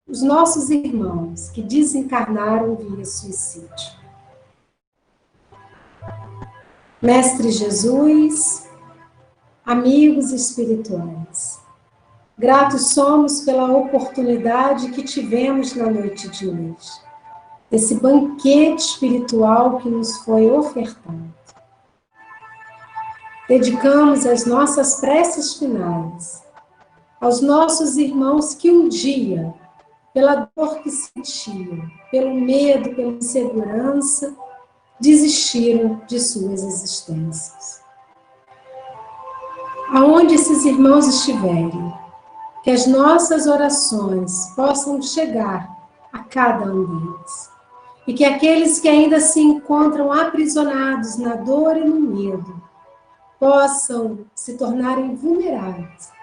os nossos irmãos que desencarnaram via suicídio. Mestre Jesus, amigos espirituais, gratos somos pela oportunidade que tivemos na noite de hoje, desse banquete espiritual que nos foi ofertado. Dedicamos as nossas preces finais aos nossos irmãos que um dia, pela dor que sentiam, pelo medo, pela insegurança, desistiram de suas existências. Aonde esses irmãos estiverem, que as nossas orações possam chegar a cada um deles. E que aqueles que ainda se encontram aprisionados na dor e no medo, possam se tornarem vulneráveis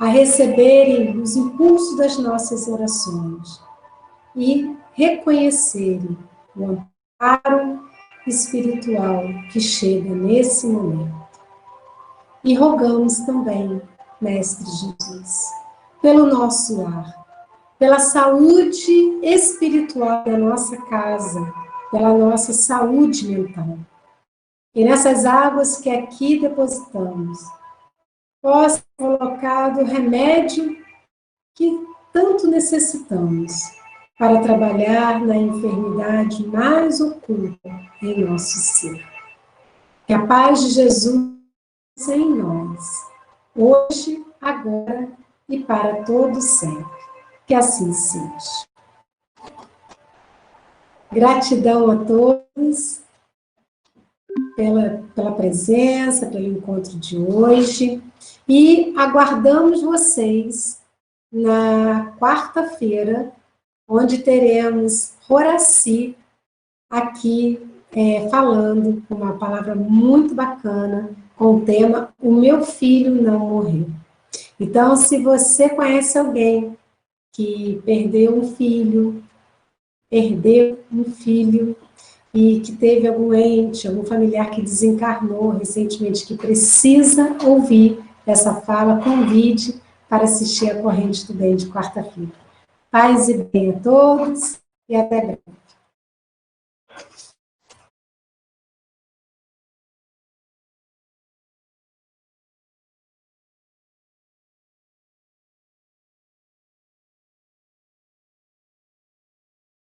a receberem os impulsos das nossas orações e reconhecerem o amparo espiritual que chega nesse momento. E rogamos também, Mestre Jesus, pelo nosso lar, pela saúde espiritual da nossa casa, pela nossa saúde mental. E nessas águas que aqui depositamos, possa ser colocado o remédio que tanto necessitamos para trabalhar na enfermidade mais oculta em nosso ser. Que a paz de Jesus seja em nós, hoje, agora e para todo sempre. Que assim seja. Gratidão a todos pela presença, pelo encontro de hoje, e aguardamos vocês na quarta-feira, onde teremos Horaci aqui falando uma palavra muito bacana com o tema O Meu Filho Não Morreu. Então, se você conhece alguém que perdeu um filho e que teve algum ente, algum familiar que desencarnou recentemente, que precisa ouvir essa fala, convide para assistir a Corrente do Bem de quarta-feira. Paz e bem a todos e até breve.